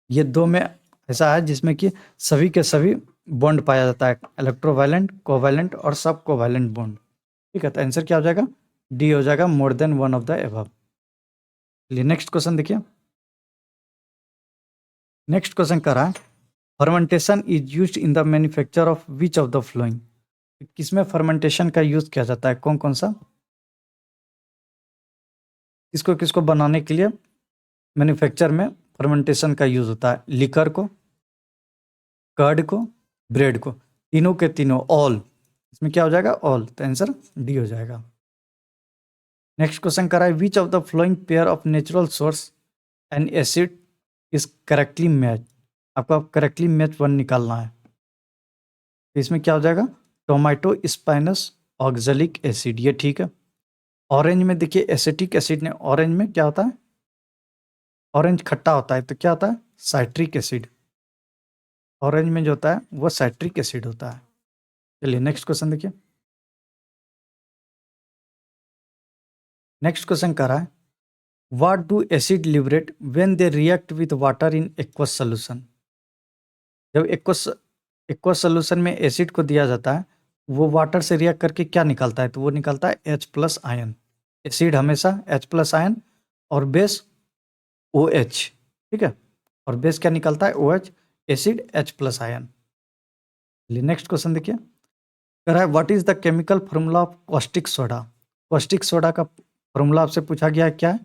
ये दो में ऐसा है जिसमें कि सभी के सभी बॉन्ड पाया जाता है, इलेक्ट्रोवायलेंट, कोवालेंट और सब कोवालेंट बॉन्ड। ठीक है, तो आंसर क्या हो जाएगा? डी हो जाएगा, मोर than one of the above. चलिए नेक्स्ट क्वेश्चन देखिए। नेक्स्ट क्वेश्चन कर रहा है, fermentation is used in the manufacture of which of the flowing. किसमें फर्मेंटेशन का यूज किया जाता है? कौन कौन सा, किसको किसको बनाने के लिए मैन्युफैक्चर में फर्मेंटेशन का यूज होता है? लिकर को, कर्ड को, ब्रेड को, तीनों के तीनों, ऑल। इसमें क्या हो जाएगा? ऑल। तो आंसर डी हो जाएगा। नेक्स्ट क्वेश्चन कर रहा है, which of the following pair of natural source and acid is correctly match. आपको करेक्टली मैच वन निकालना है। तो इसमें क्या हो जाएगा? टोमेटो स्पाइनस ऑक्जेलिक एसिड, ये ठीक है। ऑरेंज में देखिए एसिटिक एसिड ने, ऑरेंज में क्या होता है? ऑरेंज खट्टा होता है तो क्या होता है? Citric acid. ऑरेंज में जो होता है वो साइट्रिक एसिड होता है। चलिए नेक्स्ट क्वेश्चन देखिए। नेक्स्ट क्वेश्चन कर रहा है, what do acid liberate when they react with water in aqueous solution. जब एक्वस सॉल्यूशन में एसिड को दिया जाता है, वो वाटर से रिएक्ट करके क्या निकालता है? तो वो निकालता है H+ आयन। एसिड हमेशा H+ आयन और बेस OH। ठीक है, और बेस क्या निकलता है? OH, acid H+ ion. चलिए नेक्स्ट क्वेश्चन देखिए। कह रहा है, what is the chemical formula of caustic soda. Caustic soda का फॉर्मूला आपसे पूछा गया है, क्या है?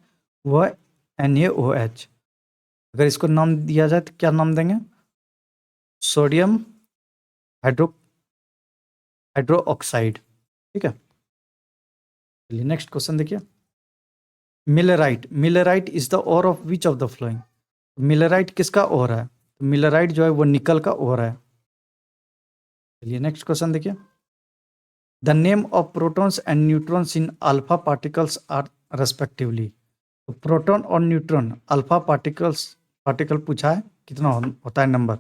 वो है NaOH। अगर इसको नाम दिया जाए तो क्या नाम देंगे? Sodium hydro hydro oxide. ठीक है, चलिए नेक्स्ट क्वेश्चन देखिए। Millerite, millerite is the ore of which of the following. Millerite किसका ओर है? तो मिलेराइट जो है वो निकल का ओर है। चलिए नेक्स्ट क्वेश्चन देखिए। The name of protons and neutrons in alpha particles are respectively. तो प्रोटॉन और न्यूट्रॉन अल्फा पार्टिकल पूछा है, कितना होता है नंबर?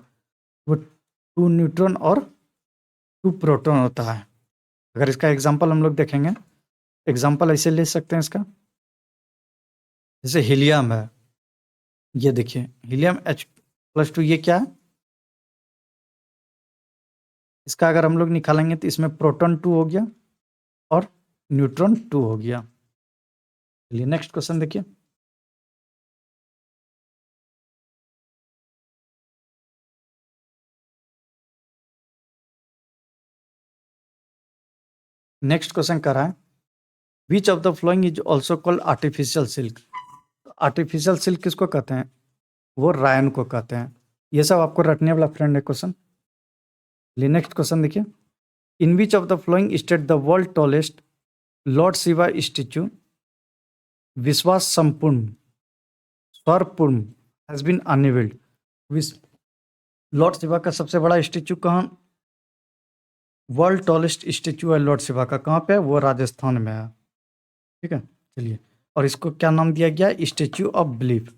वो 2 न्यूट्रॉन और 2 प्रोटॉन होता है। अगर इसका एग्जांपल हम लोग देखेंगे, एग्जांपल ऐसे ले सकते हैं इसका, जैसे हीलियम है, ये देखिए हीलियम H+2, ये क्या है? इसका अगर हम लोग निकालेंगे तो इसमें प्रोटॉन 2 हो गया और न्यूट्रॉन 2 हो गया। चलिए नेक्स्ट क्वेश्चन देखिए। नेक्स्ट क्वेश्चन कर रहा है, which of the following is also called artificial silk. Artificial silk किसको कहते हैं? वो रायन को कहते हैं। ये सब आपको रटने वाला फ्रेंड है क्वेश्चन। चलिए नेक्स्ट क्वेश्चन देखिए। In which of the following state the world tallest lord Shiva statue Vishwas संपूर्ण स्वरपूर्ण has been unveiled. Lord Shiva का सबसे बड़ा स्टेच्यू कहाँ? वर्ल्ड टॉलेस्ट स्टेच्यू है लॉर्ड शिवा का, कहाँ पे है? वो राजस्थान में है। ठीक है, चलिए, और इसको क्या नाम दिया गया है? Statue of belief.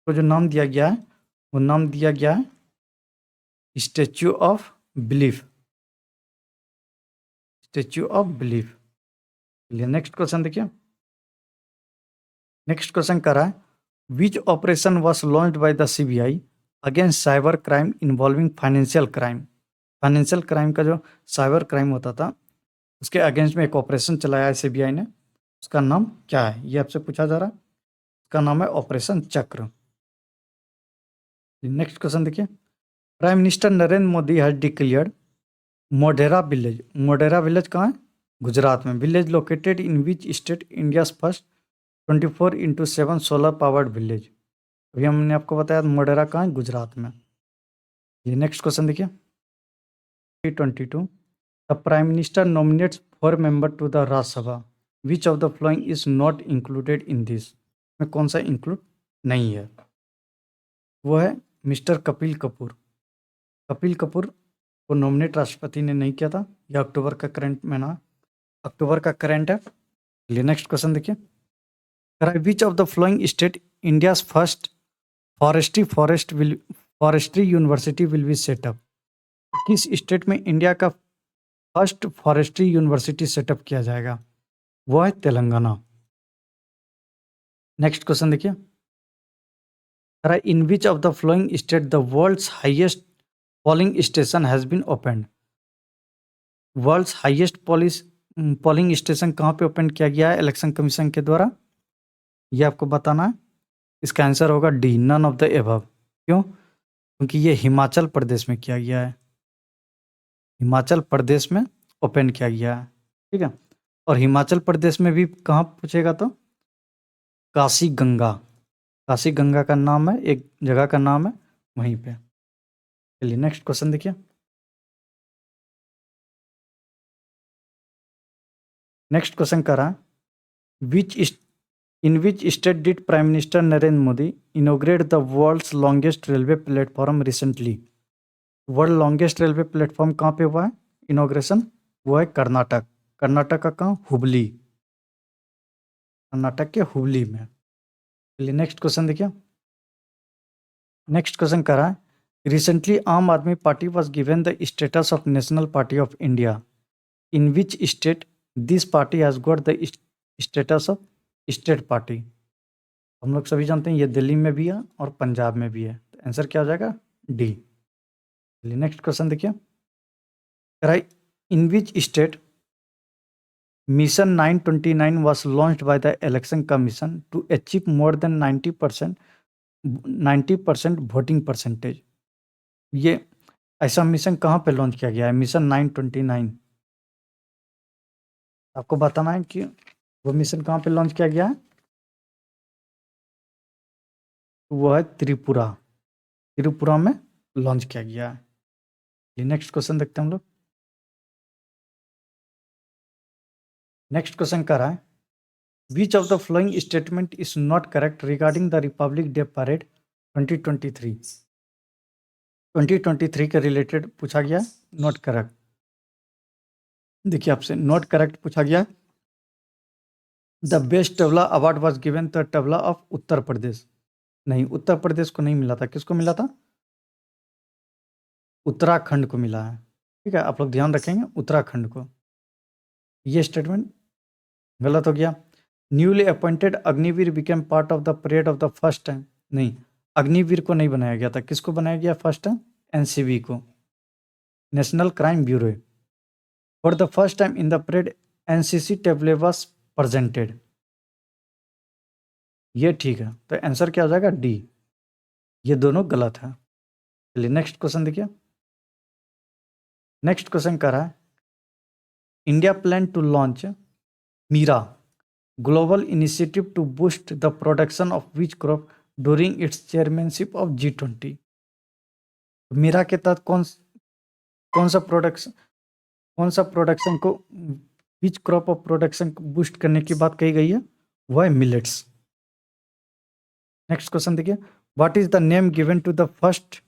को जो नाम दिया गया है वो नाम दिया गया है statue of belief. Statue of belief. चलिए नेक्स्ट क्वेश्चन देखिए। नेक्स्ट क्वेश्चन कर रहा है, which operation was launched by the CBI against cyber crime involving financial crime. Financial crime का जो साइबर क्राइम होता था उसके अगेंस्ट में एक ऑपरेशन चलाया है सीबीआई ने, उसका नाम क्या है, ये आपसे पूछा जा रहा है। उसका नाम है ऑपरेशन चक्र। नेक्स्ट क्वेश्चन देखिए, prime minister Narendra Modi has declared Modhera village. Modhera village कहाँ है? गुजरात में। Village located in which state? India first 24/7 solar powered village. अभी हमने आपको बताया मोढेरा कहाँ है? गुजरात में। ये नेक्स्ट क्वेश्चन देखिए, 22 the prime minister nominates 4 member to the Rajya Sabha, which of the following is not included in this. में कौन सा इंक्लूड नहीं है? वो है मिस्टर कपिल कपूर। कपिल कपूर को नॉमिनेट राष्ट्रपति ने नहीं किया था। यह अक्टूबर का करंट महीना, अक्टूबर का करंट है। चलिए नेक्स्ट क्वेश्चन देखिए, which of the following state India's first forestry university will be set up. किस स्टेट में इंडिया का फर्स्ट फॉरेस्ट्री यूनिवर्सिटी सेटअप किया जाएगा? वो है तेलंगाना। नेक्स्ट क्वेश्चन देखिए, in which of the following state the world's highest polling station has been opened. World's highest polling station कहाँ पे ओपन किया गया है इलेक्शन कमीशन के द्वारा? ये आपको बताना है। इसका आंसर होगा D, none of the above. क्यों? क्योंकि ये हिमाचल प्रदेश में किया गया है। हिमाचल प्रदेश में ओपन किया गया है, ठीक है। और हिमाचल प्रदेश में भी कहाँ पूछेगा तो काशी गंगा, काशी गंगा का नाम है, एक जगह का नाम है वहीं पे। चलिए नेक्स्ट क्वेश्चन देखिए, नेक्स्ट क्वेश्चन कर रहा है, in which state did prime minister Narendra Modi inaugurate the world's longest railway platform recently. World longest railway platform कहाँ पे हुआ है इनोग्रेशन? वो है कर्नाटक। कर्नाटक का कहाँ? हुबली, कर्नाटक के हुबली में। चलिए नेक्स्ट क्वेश्चन देखिए, नेक्स्ट क्वेश्चन कर रहा है, रिसेंटली आम आदमी party was given the status of national party of India, in which state this party has got the status of state party. हम लोग सभी जानते हैं ये दिल्ली में भी है और पंजाब में भी है, तो आंसर क्या हो जाएगा? डी। चलिए नेक्स्ट क्वेश्चन देखिए, in which state mission 929 was launched by the election commission to achieve more than 90% voting percentage. ये ऐसा मिशन कहाँ पे लॉन्च किया गया है? मिशन 929। आपको बताना है कि वो मिशन कहाँ पे लॉन्च किया गया है। वो है त्रिपुरा, त्रिपुरा में लॉन्च किया गया है। नेक्स्ट क्वेश्चन देखते हैं हम लोग। नेक्स्ट क्वेश्चन कर रहा है, which of the following statement is not correct regarding the Republic day parade 2023। 2023 के रिलेटेड पूछा गया, नॉट करेक्ट। देखिए आपसे नॉट करेक्ट पूछा गया, the best tableau award was given the tableau of Uttar Pradesh. नहीं, उत्तर प्रदेश को नहीं मिला था, किसको मिला था? उत्तराखंड को मिला है, ठीक है। आप लोग ध्यान रखेंगे उत्तराखंड को। ये स्टेटमेंट गलत हो गया। Newly appointed Agniveer became part of the parade of the first time. नहीं, अग्निवीर को नहीं बनाया गया था, किसको बनाया गया फर्स्ट टाइम? एनसीबी को, national crime bureau. For the first time in the parade NCC टेबले वॉज प्रेजेंटेड। ये ठीक है, तो आंसर क्या हो जाएगा? डी। ये दोनों गलत है। चलिए नेक्स्ट क्वेश्चन देखिए, नेक्स्ट क्वेश्चन कर रहा है, India plan to launch MIIRA global initiative to boost the production of which crop during its chairmanship of G20। MIIRA के तहत कौन सा प्रोडक्शन को, विच क्रॉप ऑफ प्रोडक्शन को बूस्ट करने की बात कही गई है? वह है मिलेट्स। नेक्स्ट क्वेश्चन देखिए, what is the name given to the first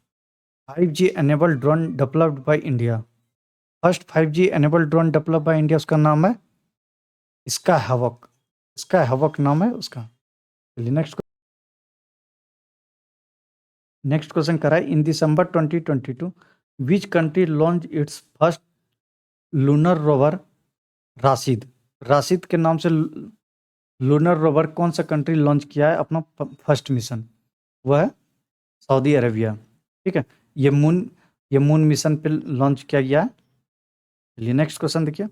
5G enabled drone developed by India. First 5G enabled drone develop by India, उसका नाम है स्काई हैवक। स्काई हैवक नाम है उसका। चलिए नेक्स्ट क्वेश्चन करा है, in December 2022 which country launch its first lunar rover Rashid. Rashid के नाम से लूनर रोवर कौन सा कंट्री लॉन्च किया है अपना फर्स्ट मिशन? वह है सऊदी अरेबिया। ठीक है, ये मून मिशन पे लॉन्च किया गया है। चलिए नेक्स्ट क्वेश्चन देखिए।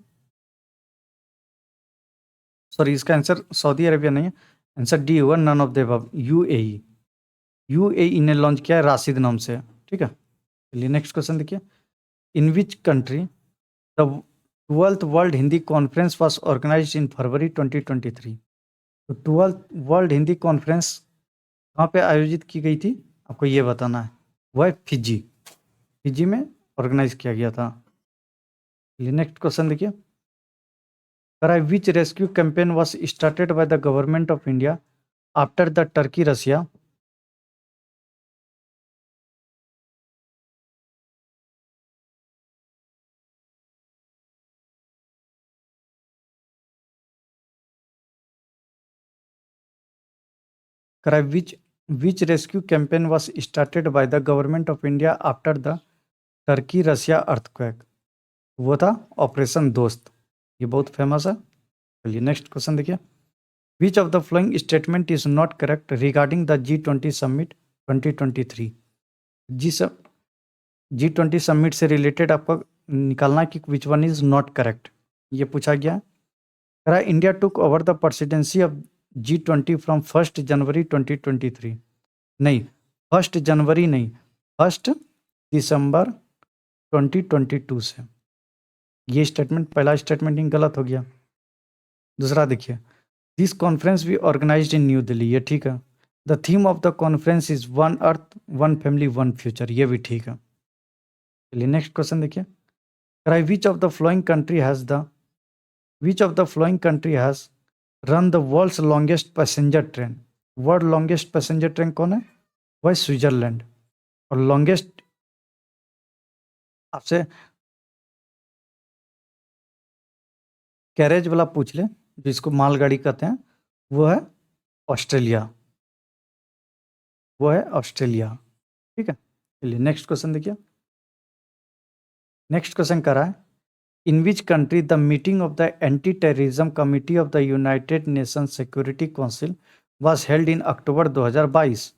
सॉरी, इसका आंसर सऊदी अरेबिया नहीं है, आंसर डी हुआ none of the above, UAE. UAE ने लॉन्च किया है राशिद नाम से। ठीक है, चलिए नेक्स्ट क्वेश्चन देखिए। In which country the 12th world Hindi conference was organised in February 2023? तो 12th वर्ल्ड हिंदी कॉन्फ्रेंस कहाँ पे आयोजित की गई थी, आपको ये बताना है। वह है फिजी। फिजी में ऑर्गेनाइज किया गया था। चलिए नेक्स्ट क्वेश्चन देखिए। Which rescue campaign was started by the government of India after the Turkey Russia? Which rescue campaign was started by the government of India after the Turkey Russia earthquake? वो था operation दोस्त। ये बहुत famous है। चलिए next question देखिए। Which of the following statement is not correct regarding the G20 summit 2023? G20 summit से related आपको निकालना है कि which one is not correct, ये पूछा गया। India took over the presidency of G20 from 1 जनवरी 2023? नहीं, 1 जनवरी नहीं, 1 दिसंबर 2022 से। ये स्टेटमेंट, पहला स्टेटमेंट ही गलत हो गया। दूसरा देखिए, this conference we organized in New Delhi, ये ठीक है। The theme of the conference is one earth one family one future, ये भी ठीक है। चलिए नेक्स्ट क्वेश्चन देखिए। Which of the following country has run the world's longest passenger train? World longest passenger train कौन है? वह स्विट्जरलैंड। और लॉन्गेस्ट आपसे कैरेज वाला पूछ ले, जिसको मालगाड़ी कहते हैं, वो है ऑस्ट्रेलिया। ठीक है, चलिए नेक्स्ट क्वेश्चन देखिए। नेक्स्ट क्वेश्चन कर रहा है, in which country the meeting of the anti terrorism committee of the united nation security council was held in October 2022?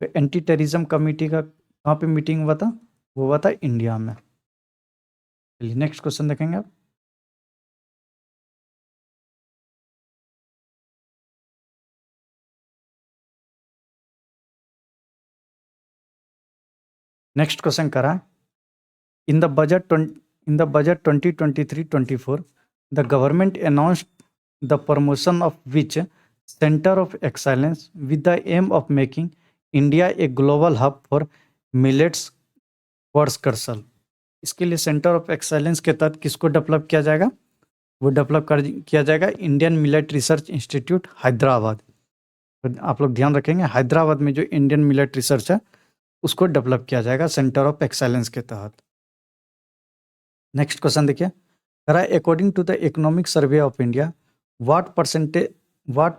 तो एंटी टेररिज्म कमिटी का कहाँ पे मीटिंग हुआ था? वो हुआ था इंडिया में। चलिए नेक्स्ट क्वेश्चन देखेंगे आप। नेक्स्ट क्वेश्चन करा, in the budget 2023-24 the government announced the promotion of which centre of excellence with the aim of making India a global hub for millets वर्सकर्सल? इसके लिए सेंटर ऑफ एक्सलेंस के तहत किसको develop किया जाएगा? वो डेवलप किया जाएगा Indian millet research institute Hyderabad. तो आप लोग ध्यान रखेंगे, हैदराबाद में जो इंडियन मिलेट रिसर्च है उसको डेवलप किया जाएगा सेंटर ऑफ एक्सेलेंस के तहत। नेक्स्ट क्वेश्चन देखिए। According to the economic survey of India what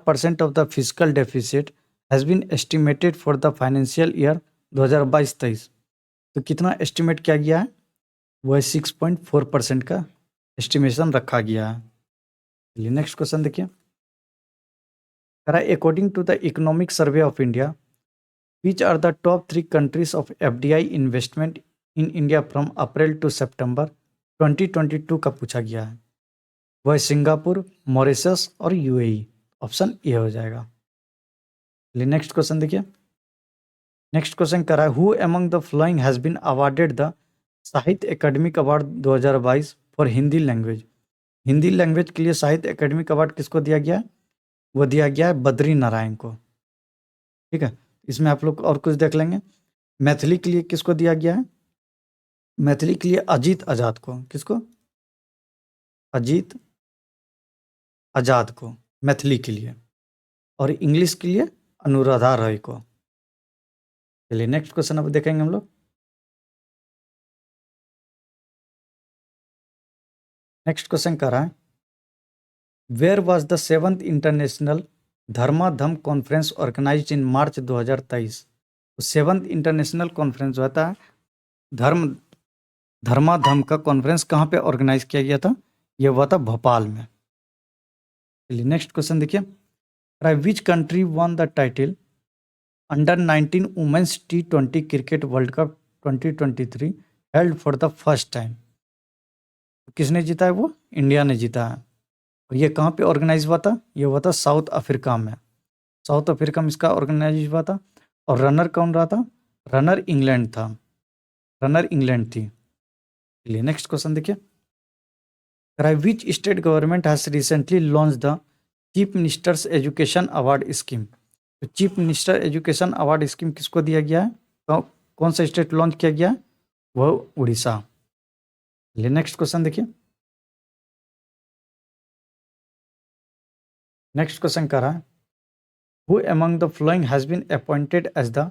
percent of the fiscal deficit has been estimated for the financial year 2022-23? तो कितना एस्टिमेट किया गया है? वह 6.4% का एस्टिमेशन रखा गया है। चलिए नेक्स्ट क्वेश्चन देखिए। According to the economic survey of India which are the top 3 countries of FDI investment in India from April to September 2022 का पूछा गया है। वह सिंगापुर, मॉरिशस और यूएई। ऑप्शन ए हो जाएगा। चलिए नेक्स्ट क्वेश्चन देखिए। नेक्स्ट क्वेश्चन कर रहा है, who among the following has been awarded the Sahitya academic award 2022 for Hindi language? Hindi language के लिए साहित्य एकेडमिक अवार्ड किसको दिया गया है? वो दिया गया है बद्री नारायण को। ठीक है, इसमें आप लोग और कुछ देख लेंगे। मैथिली के लिए किसको दिया गया है? मैथिली के लिए अजीत आजाद को। किसको? अजीत आजाद को, मैथिली के लिए। और इंग्लिश के लिए अनुराधा रॉय को। चलिए नेक्स्ट क्वेश्चन अब देखेंगे हम लोग। नेक्स्ट क्वेश्चन कर रहा है, where was the 7th international धर्माधम कॉन्फ्रेंस ऑर्गेनाइज्ड इन मार्च 2023? तो 7th इंटरनेशनल कॉन्फ्रेंस होता है धर्माधम का कॉन्फ्रेंस कहाँ पे ऑर्गेनाइज किया गया था? ये हुआ था भोपाल में। चलिए नेक्स्ट क्वेश्चन देखिए, which country won the title under 19 women's T20 cricket world cup 2023 held for the first time? किसने जीता है? वो इंडिया ने जीता है। और ये कहाँ पे ऑर्गेनाइज हुआ था? ये हुआ था साउथ अफ्रीका में। साउथ अफ्रीका में इसका ऑर्गेनाइज हुआ था। और रनर कौन रहा था? रनर इंग्लैंड था। रनर इंग्लैंड थी। चलिए नेक्स्ट क्वेश्चन देखिए, which state government has recently launch the chief minister's education award scheme? तो chief minister education award scheme किसको दिया गया है? तो कौन सा स्टेट लॉन्च किया गया है? वह उड़ीसा। चलिए नेक्स्ट क्वेश्चन देखिए, नेक्स्ट क्वेश्चन कह रहा है, who among the following has been appointed as the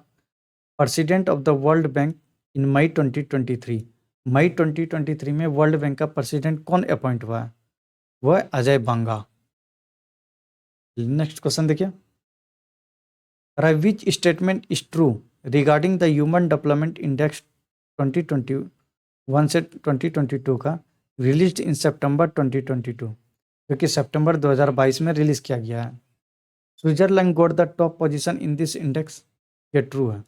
president of the world bank in May 2023? मई 2023 में वर्ल्ड बैंक का प्रेसिडेंट कौन अपॉइंट हुआ है? वह अजय बांगा। नेक्स्ट क्वेश्चन देखिए, which statement is true regarding the human development index 2021 से 2022 का रिलीज इन सितंबर 2022, जो कि सितंबर 2022 में रिलीज किया गया है? Switzerland goat the top position in this index. ये ट्रू है।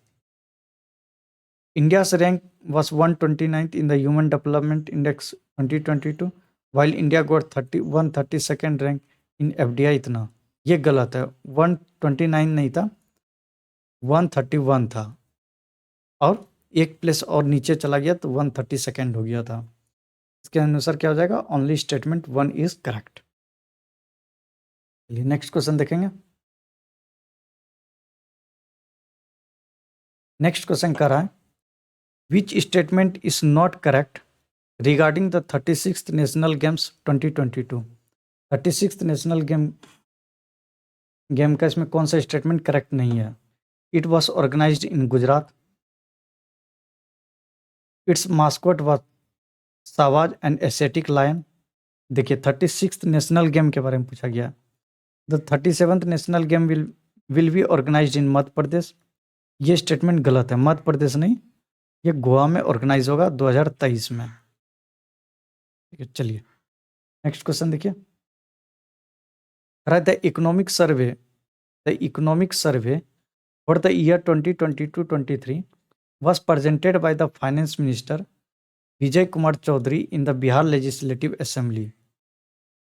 India's rank was 129th in the Human Development Index 2022, while India got 132nd rank in FDI इतना। ये गलत है, 129 नहीं था, 131 था। और एक प्लेस और नीचे चला गया तो 132nd हो गया था। इसके अनुसार क्या हो जाएगा? Only statement 1 is correct. चलिए नेक्स्ट क्वेश्चन देखेंगे। नेक्स्ट क्वेश्चन कर रहा है, which statement is not correct regarding the 36th national games 2022? 36th national game का इसमें कौन सा स्टेटमेंट करेक्ट नहीं है? It was organised in Gujarat, its mascot was Savaj and Asiatic lion. देखिए 36th नेशनल गेम के बारे में पूछा गया। The 37th national game will be organised in Madhya Pradesh. ये स्टेटमेंट गलत है, मध्य प्रदेश नहीं, ये गोवा में ऑर्गेनाइज होगा 2023 में। ठीक है, चलिए नेक्स्ट क्वेश्चन देखिए, the economic survey for the year 2022-23 was presented by the finance minister Vijay Kumar Chaudhary in the Bihar Legislative Assembly.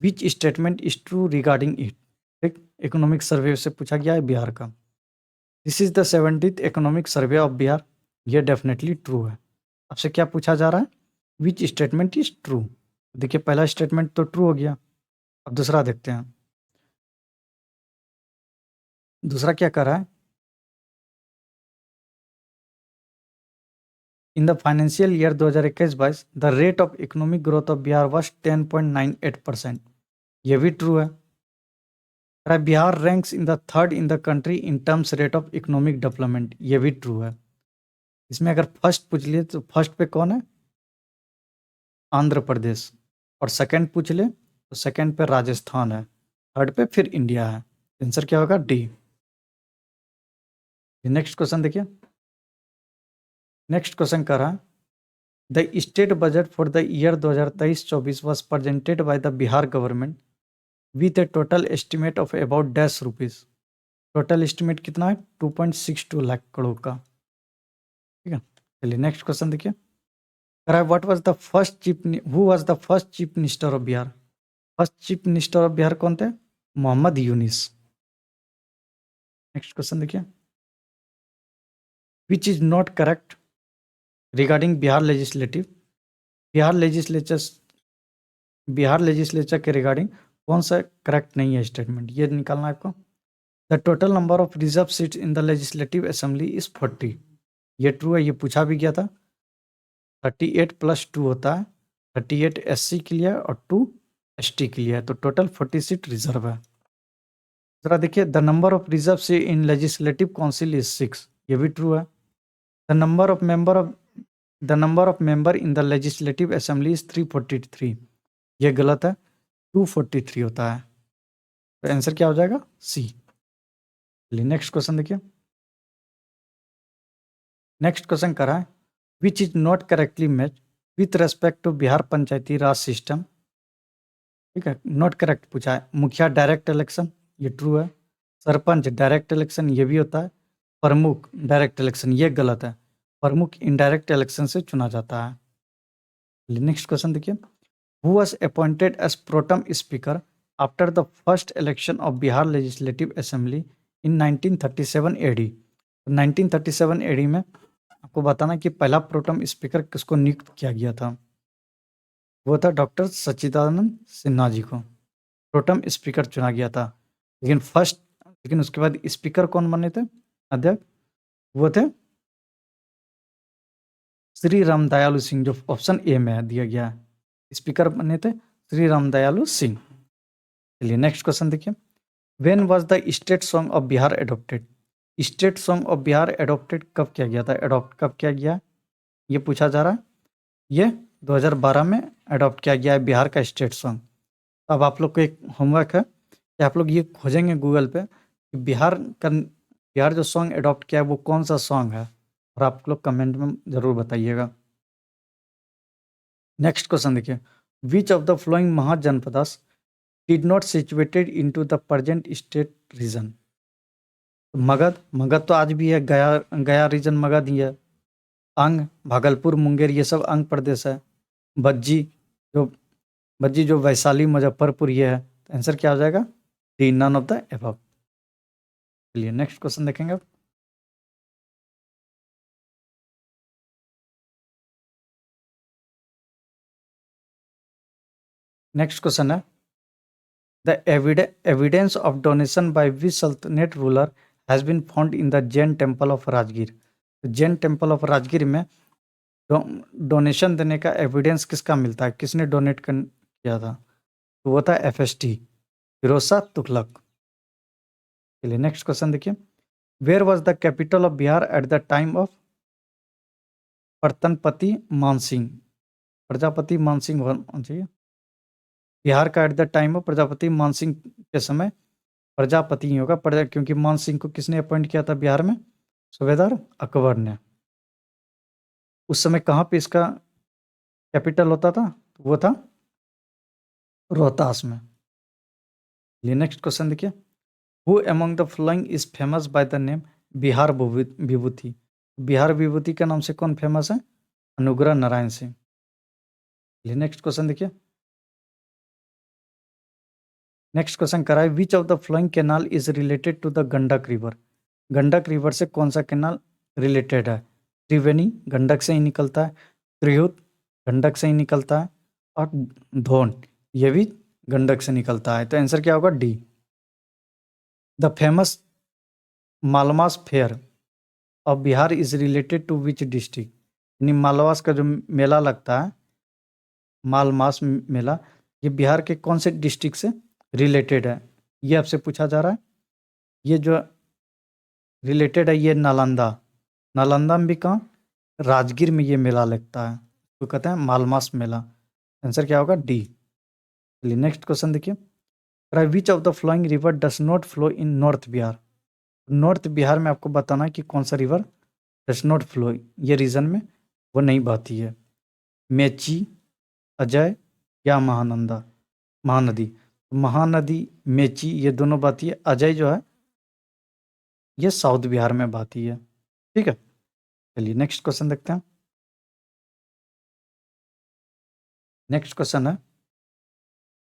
Which statement is true regarding it? एक इकोनॉमिक सर्वे से पूछा गया है बिहार का। This is the 70th economic survey of Bihar. ये definitely true है। आपसे क्या पूछा जा रहा है? Which statement is true. देखिए पहला स्टेटमेंट तो ट्रू हो गया, अब दूसरा देखते हैं। दूसरा क्या कर रहा है? In the financial year 2021-22 the rate of economic growth of Bihar was 10.98%। ये भी ट्रू है। Bihar ranks in the third in the country in terms rate of economic development. ये भी ट्रू है। इसमें अगर फर्स्ट पूछ लिए तो फर्स्ट पे कौन है? आंध्र प्रदेश। और सेकंड पूछ ले तो सेकंड पे राजस्थान है, थर्ड पे फिर इंडिया है। आंसर क्या होगा? डी। नेक्स्ट क्वेश्चन देखिए, नेक्स्ट क्वेश्चन कर रहा है, the state budget for the year 2023-24 was presented by the Bihar government with A total estimate of about dash rupees. Total estimate कितना है? 2.62 लाख करोड़ का। ठीक है, चलिए नेक्स्ट क्वेश्चन देखिए, what was the first chief who was the first chief minister of Bihar? First chief minister of Bihar कौन थे? Mohammad Younis. Next question देखिए, which is not correct regarding Bihar legislative. Bihar legislature Bihar legislature के रिगार्डिंग कौन सा करेक्ट नहीं है स्टेटमेंट? ये निकालना है आपको। The total number of reserve seats in the legislative assembly is 40। ये ट्रू है, ये पूछा भी गया था। 38 + 2 होता है, 38 SC के लिए और 2 ST के लिए है, तो टोटल 40 सीट रिजर्व है। जरा देखिए, the number of reserve seat in legislative council is 6। ये भी ट्रू है। The number of member in the legislative assembly is 343। ये गलत है, 243 होता है। तो आंसर क्या हो जाएगा? सी। चलिए नेक्स्ट क्वेश्चन देखिए, नेक्स्ट क्वेश्चन करा है, which is not correctly match with respect to Bihar Panchayati Raj system ठीक है, नॉट करेक्ट पूछा है। मुखिया डायरेक्ट इलेक्शन, ये ट्रू है। सरपंच डायरेक्ट इलेक्शन, ये भी होता है। प्रमुख डायरेक्ट इलेक्शन, ये गलत है। प्रमुख इनडायरेक्ट इलेक्शन से चुना जाता है। नेक्स्ट क्वेश्चन देखिए, who was appointed as pro tem speaker after the first election of Bihar legislative assembly in 1937 AD. 1937 AD में आपको बताना कि पहला प्रोटम स्पीकर किसको नियुक्त किया गया था। वो था डॉक्टर सच्चिदानंद सिन्हा जी को प्रोटम स्पीकर चुना गया था। लेकिन उसके बाद स्पीकर कौन बने थे, अध्यक्ष? वो थे श्री राम दयालु सिंह, जो ऑप्शन ए में दिया गया है। स्पीकर बने थे श्री राम दयालु सिंह। चलिए नेक्स्ट क्वेश्चन देखिए, when was the state song of Bihar adopted? State song of Bihar adopted कब किया गया था, एडॉप्ट कब किया गया, ये पूछा जा रहा है। ये 2012 में एडॉप्ट किया गया है बिहार का स्टेट सॉन्ग। अब आप लोग को एक होमवर्क है कि आप लोग ये खोजेंगे गूगल पे कि बिहार जो सॉन्ग एडॉप्ट किया है वो कौन सा सॉन्ग है, और आप लोग कमेंट में ज़रूर बताइएगा। नेक्स्ट क्वेश्चन देखिए, which of the flowing Mahajanapadas did not situated into the present state region? Magadh तो आज भी है, गया गया रीजन मगध ही है। अंग भागलपुर मुंगेर ये सब अंग प्रदेश है। बज्जी जो बज्जी जो वैशाली मुजफ्फरपुर ये है। तो आंसर क्या हो जाएगा, D, none of the above. चलिए नेक्स्ट क्वेश्चन देखेंगे अब। नेक्स्ट क्वेश्चन है, the evidence of donation by which sultanate ruler has been found in the Jain temple of Rajgir? Jain temple of Rajgir में डोनेशन देने का एविडेंस किसका मिलता है, किसने डोनेट किया था? तो वो था FST, फिरोज शाह तुगलक। चलिए नेक्स्ट क्वेश्चन देखिए, where was the capital of Bihar at the time of प्रतनपति मानसिंह? प्रजापति मानसिंह होना चाहिए। बिहार का at the time of Prajapati Mansingh के समय प्रजापति ही होगा, क्योंकि मानसिंह को किसने अपॉइंट किया था बिहार में? सूबेदार अकबर ने। उस समय कहाँ पे इसका कैपिटल होता था? वो था रोहतास में। नेक्स्ट क्वेश्चन देखिए, who among the following is famous by the name Bihar Vibhuti? Bihar Vibhuti के नाम से कौन फेमस है? अनुग्रह नारायण सिंह। नेक्स्ट क्वेश्चन देखिए, नेक्स्ट क्वेश्चन करा है, which of the following canal is related to the Gandak river? Gandak river से कौन सा कैनाल रिलेटेड है? त्रिवेणी गंडक से ही निकलता है, त्रिहुत गंडक से ही निकलता है, और धोन ये भी गंडक से निकलता है। तो आंसर क्या होगा, D. The famous Malmas fair of Bihar is related to which district? यानी मालवास का जो मेला लगता है, मालमास मेला, ये बिहार के कौन से डिस्ट्रिक्ट से रिलेटेड है, ये आपसे पूछा जा रहा है। ये जो रिलेटेड है ये नालंदा में भी कहाँ, राजगीर में ये मेला लगता है, तो कहते हैं मालमास मेला। आंसर क्या होगा, डी। चलिए नेक्स्ट क्वेश्चन देखिए, which of the flowing river does not flow in north Bihar? North Bihar में आपको बताना है कि कौन सा रिवर डस नॉट फ्लो, ये रीजन में वो नहीं बहती है। मेची, अजय या महानदी? महानदी मेची ये दोनों बहती है, अजय जो है ये साउथ बिहार में बहती है। ठीक है, चलिए नेक्स्ट क्वेश्चन देखते हैं। नेक्स्ट क्वेश्चन है,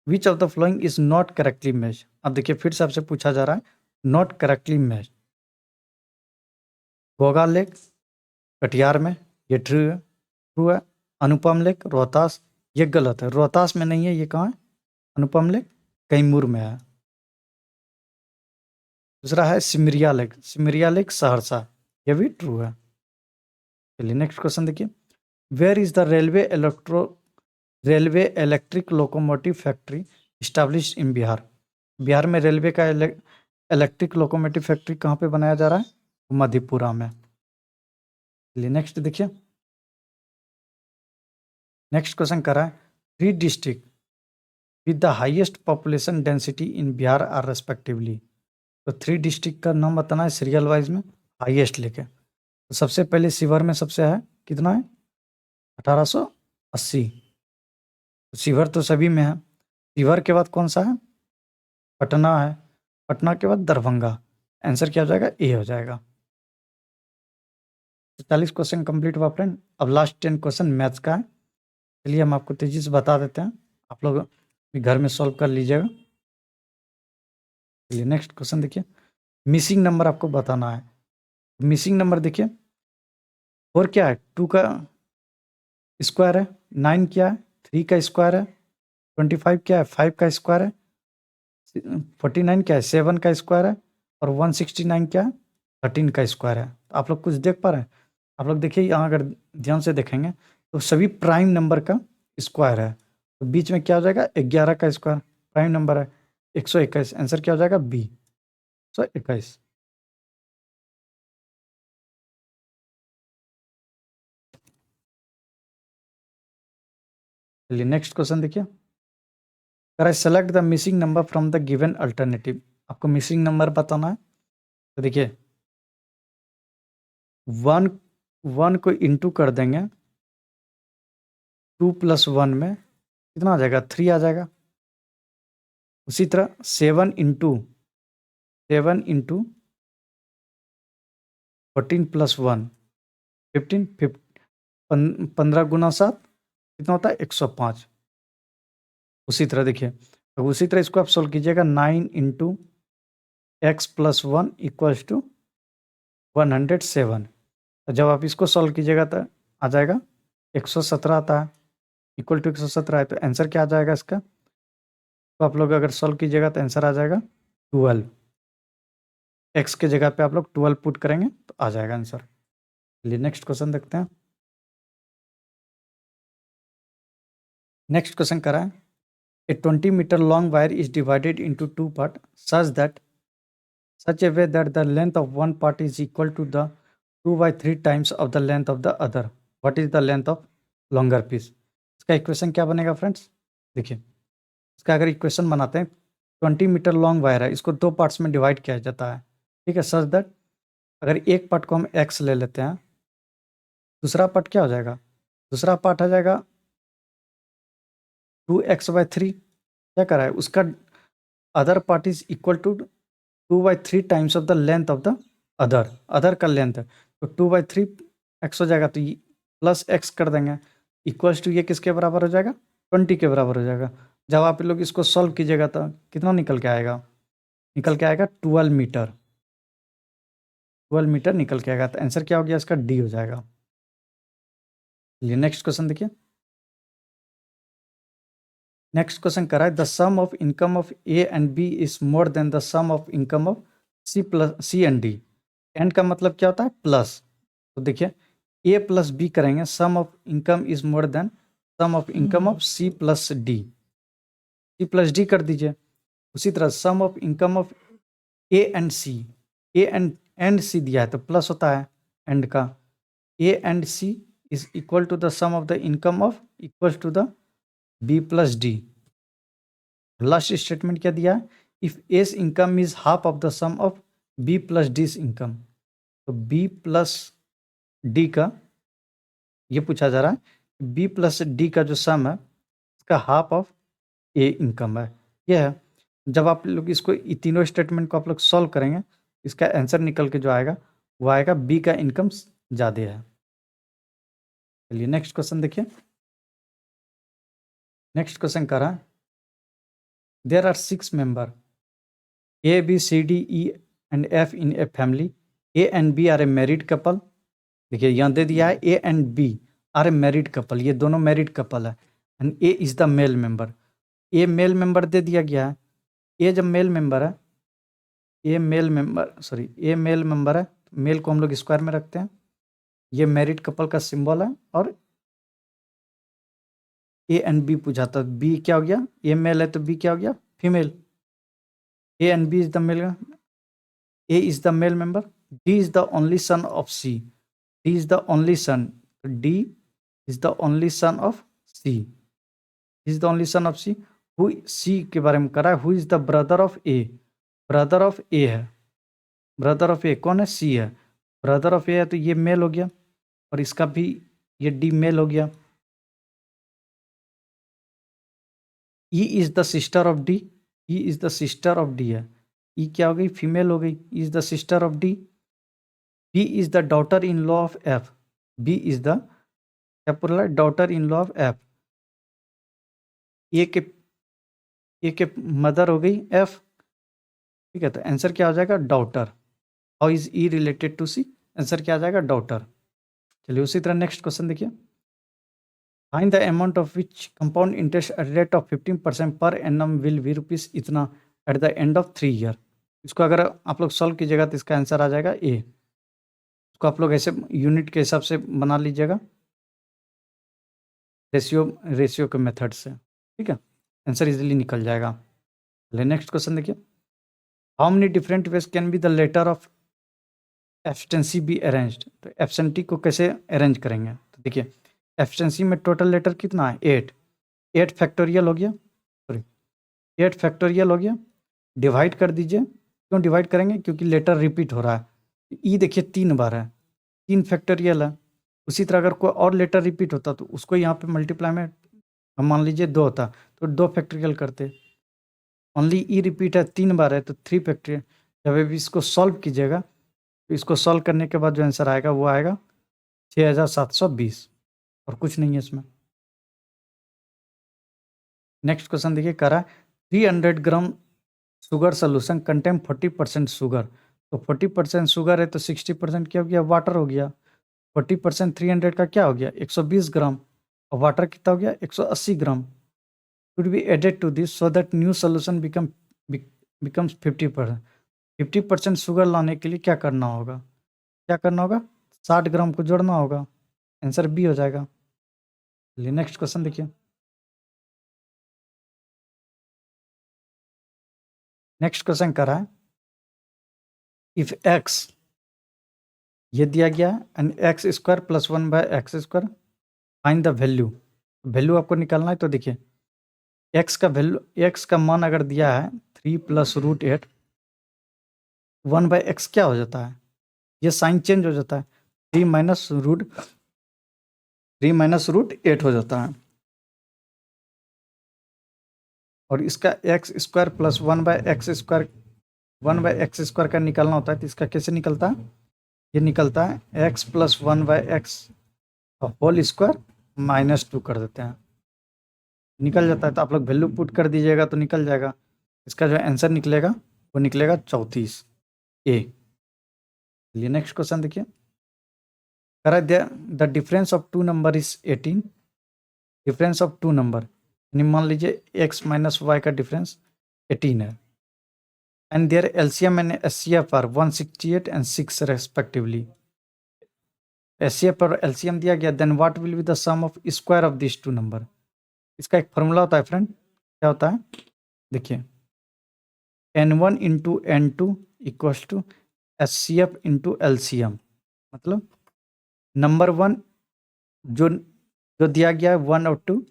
which of the following is not correctly match? अब देखिए फिर से आपसे पूछा जा रहा है, not correctly match. Goga lake Katihar में, ये ट्रू है। अनुपम लेक रोहतास, ये गलत है, रोहतास में नहीं है, ये कहाँ है? अनुपम लेक कैमूर में है। दूसरा है सिमरिया लेक सहरसा, ये भी ट्रू है। चलिए नेक्स्ट क्वेश्चन देखिए, where is the railway electric locomotive factory establish in Bihar? Bihar में रेलवे का इलेक्ट्रिक लोकोमोटिव फैक्ट्री कहाँ पे बनाया जा रहा है? मधेपुरा में। चलिए नेक्स्ट देखिए, नेक्स्ट क्वेश्चन कर रहा है, 3 district with the highest population density in Bihar are respectively? तो 3 डिस्ट्रिक्ट का नाम बताना है सीरियल वाइज में, हाईएस्ट लेके। तो सबसे पहले शिवहर में सबसे है, कितना है? 1880। शिवहर तो सभी में है। शिवर के बाद कौन सा है? पटना है। पटना के बाद दरभंगा। आंसर क्या हो जाएगा? ए हो जाएगा। 40 क्वेश्चन कंप्लीट हुआ फ्रेंड। अब लास्ट 10 क्वेश्चन मैथ्स का है। चलिए हम आपको तेजी से बता देते हैं, आप लोग भी घर में सॉल्व कर लीजिएगा। चलिए नेक्स्ट क्वेश्चन देखिए, मिसिंग नंबर आपको बताना है। मिसिंग नंबर देखिए, 4 क्या है? 2 का स्क्वायर है। 9 क्या है? 3 का स्क्वायर है। 25 क्या है? 5 का स्क्वायर है। 49 क्या है? 7 का स्क्वायर है। और 169 क्या है? 13 का स्क्वायर है। तो आप लोग कुछ देख पा रहे हैं? आप लोग देखिए यहाँ, अगर ध्यान से देखेंगे तो सभी प्राइम नंबर का स्क्वायर है। तो बीच में क्या हो जाएगा? 11 का स्क्वायर प्राइम नंबर है। 121। आंसर क्या हो जाएगा? बी, 121। चलिए नेक्स्ट क्वेश्चन देखिए, अगर I select the missing number from the given alternative. आपको मिसिंग नंबर बताना है। तो देखिए 1 को इंटू कर देंगे 2 + 1 में, कितना आ जाएगा? 3 आ जाएगा। उसी तरह 7 इंटू 14 + 1 15। 15 गुना 7 कितना होता है? 105। उसी तरह देखिए, अब उसी तरह इसको आप सोल्व कीजिएगा। 9 × x + 1 = 107। तो जब आप इसको सॉल्व कीजिएगा तो आ जाएगा 117 आता है, इक्वल टू 117 है। तो आंसर क्या आ जाएगा इसका? तो आप लोग अगर सॉल्व कीजिएगा तो आंसर आ जाएगा 12। एक्स के जगह पे आप लोग 12 पुट करेंगे तो आ जाएगा आंसर। चलिए नेक्स्ट क्वेश्चन देखते हैं। नेक्स्ट क्वेश्चन करा है, a 20 metre long wire is divided into 2 part such a way that the length of one part is equal to the 2/3 times of the length of the other. What is the length of longer piece? इसका equation क्या बनेगा friends? देखिए इसका अगर equation बनाते हैं, 20 metre long wire है, इसको 2 पार्ट्स में डिवाइड किया जाता है। ठीक है, सच दैट अगर एक पार्ट को हम x ले लेते हैं, दूसरा पार्ट क्या हो जाएगा? दूसरा पार्ट आ जाएगा 2x/3। क्या करा है? उसका other part is equal to 2/3 times of the length of the other का लेंथ है। तो 2/3 x हो जाएगा, तो प्लस x कर देंगे, इक्वल्स टू ये किसके बराबर हो जाएगा? 20 के बराबर हो जाएगा। जब आप लोग इसको सॉल्व कीजिएगा तो कितना निकल के आएगा? निकल के आएगा 12 मीटर। 12 मीटर निकल के आएगा। तो आंसर क्या हो गया इसका? डी हो जाएगा। चलिए नेक्स्ट क्वेश्चन देखिए। नेक्स्ट क्वेश्चन करा है, the sum of income of A and B is more than the sum of income of C and D. And का मतलब क्या होता है? प्लस। तो देखिए ए प्लस बी करेंगे, sum of income is more than sum of income of C plus D. C plus D कर दीजिए। उसी तरह sum of income of A and C, A and C दिया है तो प्लस होता है एंड का। A and C is equal to the sum of the income of equal to the B plus D. Last statement क्या दिया है? If S income is half of the sum of B plus D income. तो B plus D का ये पूछा जा रहा है, बी प्लस डी का जो सम है इसका हाफ ऑफ ए इनकम है। यह है। जब आप लोग इसको तीनों स्टेटमेंट को आप लोग सॉल्व करेंगे, इसका आंसर निकल के जो आएगा वो आएगा बी का इनकम ज़्यादा है। चलिए नेक्स्ट क्वेश्चन देखिए। नेक्स्ट क्वेश्चन कर रहा है, there are 6 member A B C D E and F in a family. A and B are a married couple. देखिए यहाँ दे दिया है A and B are a married couple, ये दोनों मैरिड कपल है। And A is the male member. A male member दे दिया गया है। ए जब मेल मेंबर है, ए मेल मेंबर है, मेल को हम लोग स्क्वायर में रखते हैं। ये मैरिड कपल का सिंबल है। और ए एंड बी पूछा था, बी क्या हो गया? ए मेल है तो बी क्या हो गया? Female. A and B is the male, A is the male member, D is the only son of C. D is the only son, D is the only son of C, is the only son of C. Who C के बारे में करा है, who is the brother of A. Brother of A है, brother of ए कौन है? सी है। Brother of A है तो ये मेल हो गया, और इसका भी ये डी मेल हो गया। E is the sister of D, E is the sister of D है, ई क्या हो गई, फीमेल हो गई, is the sister of D. B is the daughter in law of F, B is the क्या बोल रहा है, daughter in law of F. A के ए के मदर हो गई एफ, ठीक है, तो आंसर क्या हो जाएगा, daughter. How is E related to C, answer क्या आ जाएगा, डॉटर। चलिए उसी तरह नेक्स्ट क्वेश्चन देखिए, find the amount of which compound interest at rate of 15% per annum will be rupees इतना at the end of 3 year. इसको अगर आप लोग सॉल्व कीजिएगा तो इसका आंसर आ जाएगा ए। इसको आप लोग ऐसे यूनिट के हिसाब से बना लीजिएगा, रेशियो के मेथड से, ठीक है, आंसर इजीली निकल जाएगा। चलिए नेक्स्ट क्वेश्चन देखिए, how many different ways can be the letter of abstency be arranged. तो एब्सेंटी को कैसे अरेंज करेंगे, तो देखिए एब्सटेंसी में टोटल लेटर कितना है, 8, 8 फैक्टोरियल हो गया, सॉरी 8 फैक्टोरियल हो गया, डिवाइड कर दीजिए। क्यों डिवाइड करेंगे, क्योंकि लेटर रिपीट हो रहा है, ई देखिए 3 बार है, 3 फैक्टोरियल है। उसी तरह अगर कोई और लेटर रिपीट होता तो उसको यहाँ पे मल्टीप्लाई में हम मान लीजिए 2 होता तो 2 फैक्टोरियल करते। ओनली ई रिपीट है 3 बार है तो 3 फैक्टोरियल। जब भी इसको सॉल्व कीजिएगा तो इसको सॉल्व करने के बाद जो आंसर आएगा वो आएगा 6720, और कुछ नहीं है इसमें। नेक्स्ट क्वेश्चन देखिए, कह रहा है 300 gram sugar solution contain 40% sugar. तो 40% शुगर है तो 60% क्या हो गया, वाटर हो गया। 40% 300 का क्या हो गया, 120 ग्राम, और वाटर कितना हो गया, 180 gram. Should be added to this so that new solution becomes 50%। 50% sugar लाने के लिए क्या करना होगा, क्या करना होगा, 60 ग्राम को जोड़ना होगा, आंसर बी हो जाएगा। चलिए नेक्स्ट क्वेश्चन देखिए, नेक्स्ट क्वेश्चन कर रहा है, इफ एक्स ये दिया गया and x square plus 1 by x square, find the value. Value आपको निकालना है, तो देखिए एक्स का वैल्यू, एक्स का मान अगर दिया है 3 प्लस रूट 8, 1 बाय एक्स क्या हो जाता है, ये साइन चेंज हो जाता है, 3 माइनस रूट 8 हो जाता है। और इसका x square plus 1 by x square, 1 by x square का निकालना होता है, तो इसका कैसे निकलता है, ये निकलता है x plus 1 by x whole square -2 कर देते हैं, निकल जाता है। तो आप लोग वैल्यू पुट कर दीजिएगा तो निकल जाएगा। इसका जो आंसर निकलेगा वो निकलेगा 34 ए। चलिए नेक्स्ट क्वेश्चन देखिए, करा the difference of 2 number is 18। Difference of 2 number मान लीजिए एक्स माइनस वाई का डिफरेंस 18 है, and their LCM and HCF are 168 and 6 respectively. HCF और एलसीएम दिया गया, then what will be the sum of square of this 2 number. इसका एक formula होता है फ्रेंड, क्या होता है, देखिए n1 into n2 equals to HCF into LCM. मतलब नंबर 1 जो जो दिया गया है 1 और 2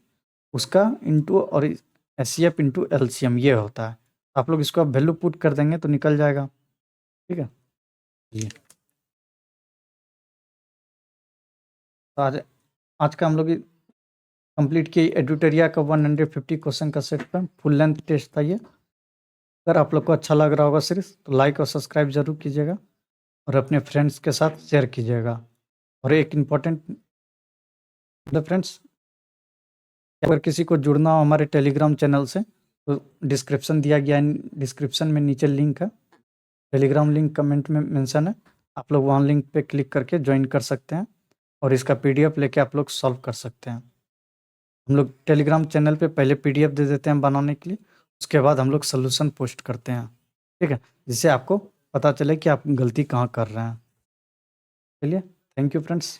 उसका इंटू और एचसीएफ इंटू एलसीएम ये होता है। आप लोग इसको वैल्यू पुट कर देंगे तो निकल जाएगा, ठीक है। जी तो आज का हम लोग कंप्लीट किए एडुटेरिया का 150 क्वेश्चन का सेट पर फुल लेंथ टेस्ट था ये। अगर आप लोग को अच्छा लग रहा होगा सिर्फ तो लाइक और सब्सक्राइब जरूर कीजिएगा और अपने फ्रेंड्स के साथ शेयर कीजिएगा। और एक इम्पॉर्टेंट फ्रेंड्स, अगर किसी को जुड़ना हो हमारे टेलीग्राम चैनल से तो डिस्क्रिप्शन दिया गया है, डिस्क्रिप्शन में नीचे लिंक है, टेलीग्राम लिंक कमेंट में मेंशन है, आप लोग वहाँ लिंक पे क्लिक करके ज्वाइन कर सकते हैं और इसका पीडीएफ लेके आप लोग सॉल्व कर सकते हैं। हम लोग टेलीग्राम चैनल पे पहले पीडीएफ दे देते हैं बनाने के लिए, उसके बाद हम लोग सोल्यूशन पोस्ट करते हैं, ठीक है, जिससे आपको पता चले कि आप गलती कहाँ कर रहे हैं। चलिए थैंक यू फ्रेंड्स।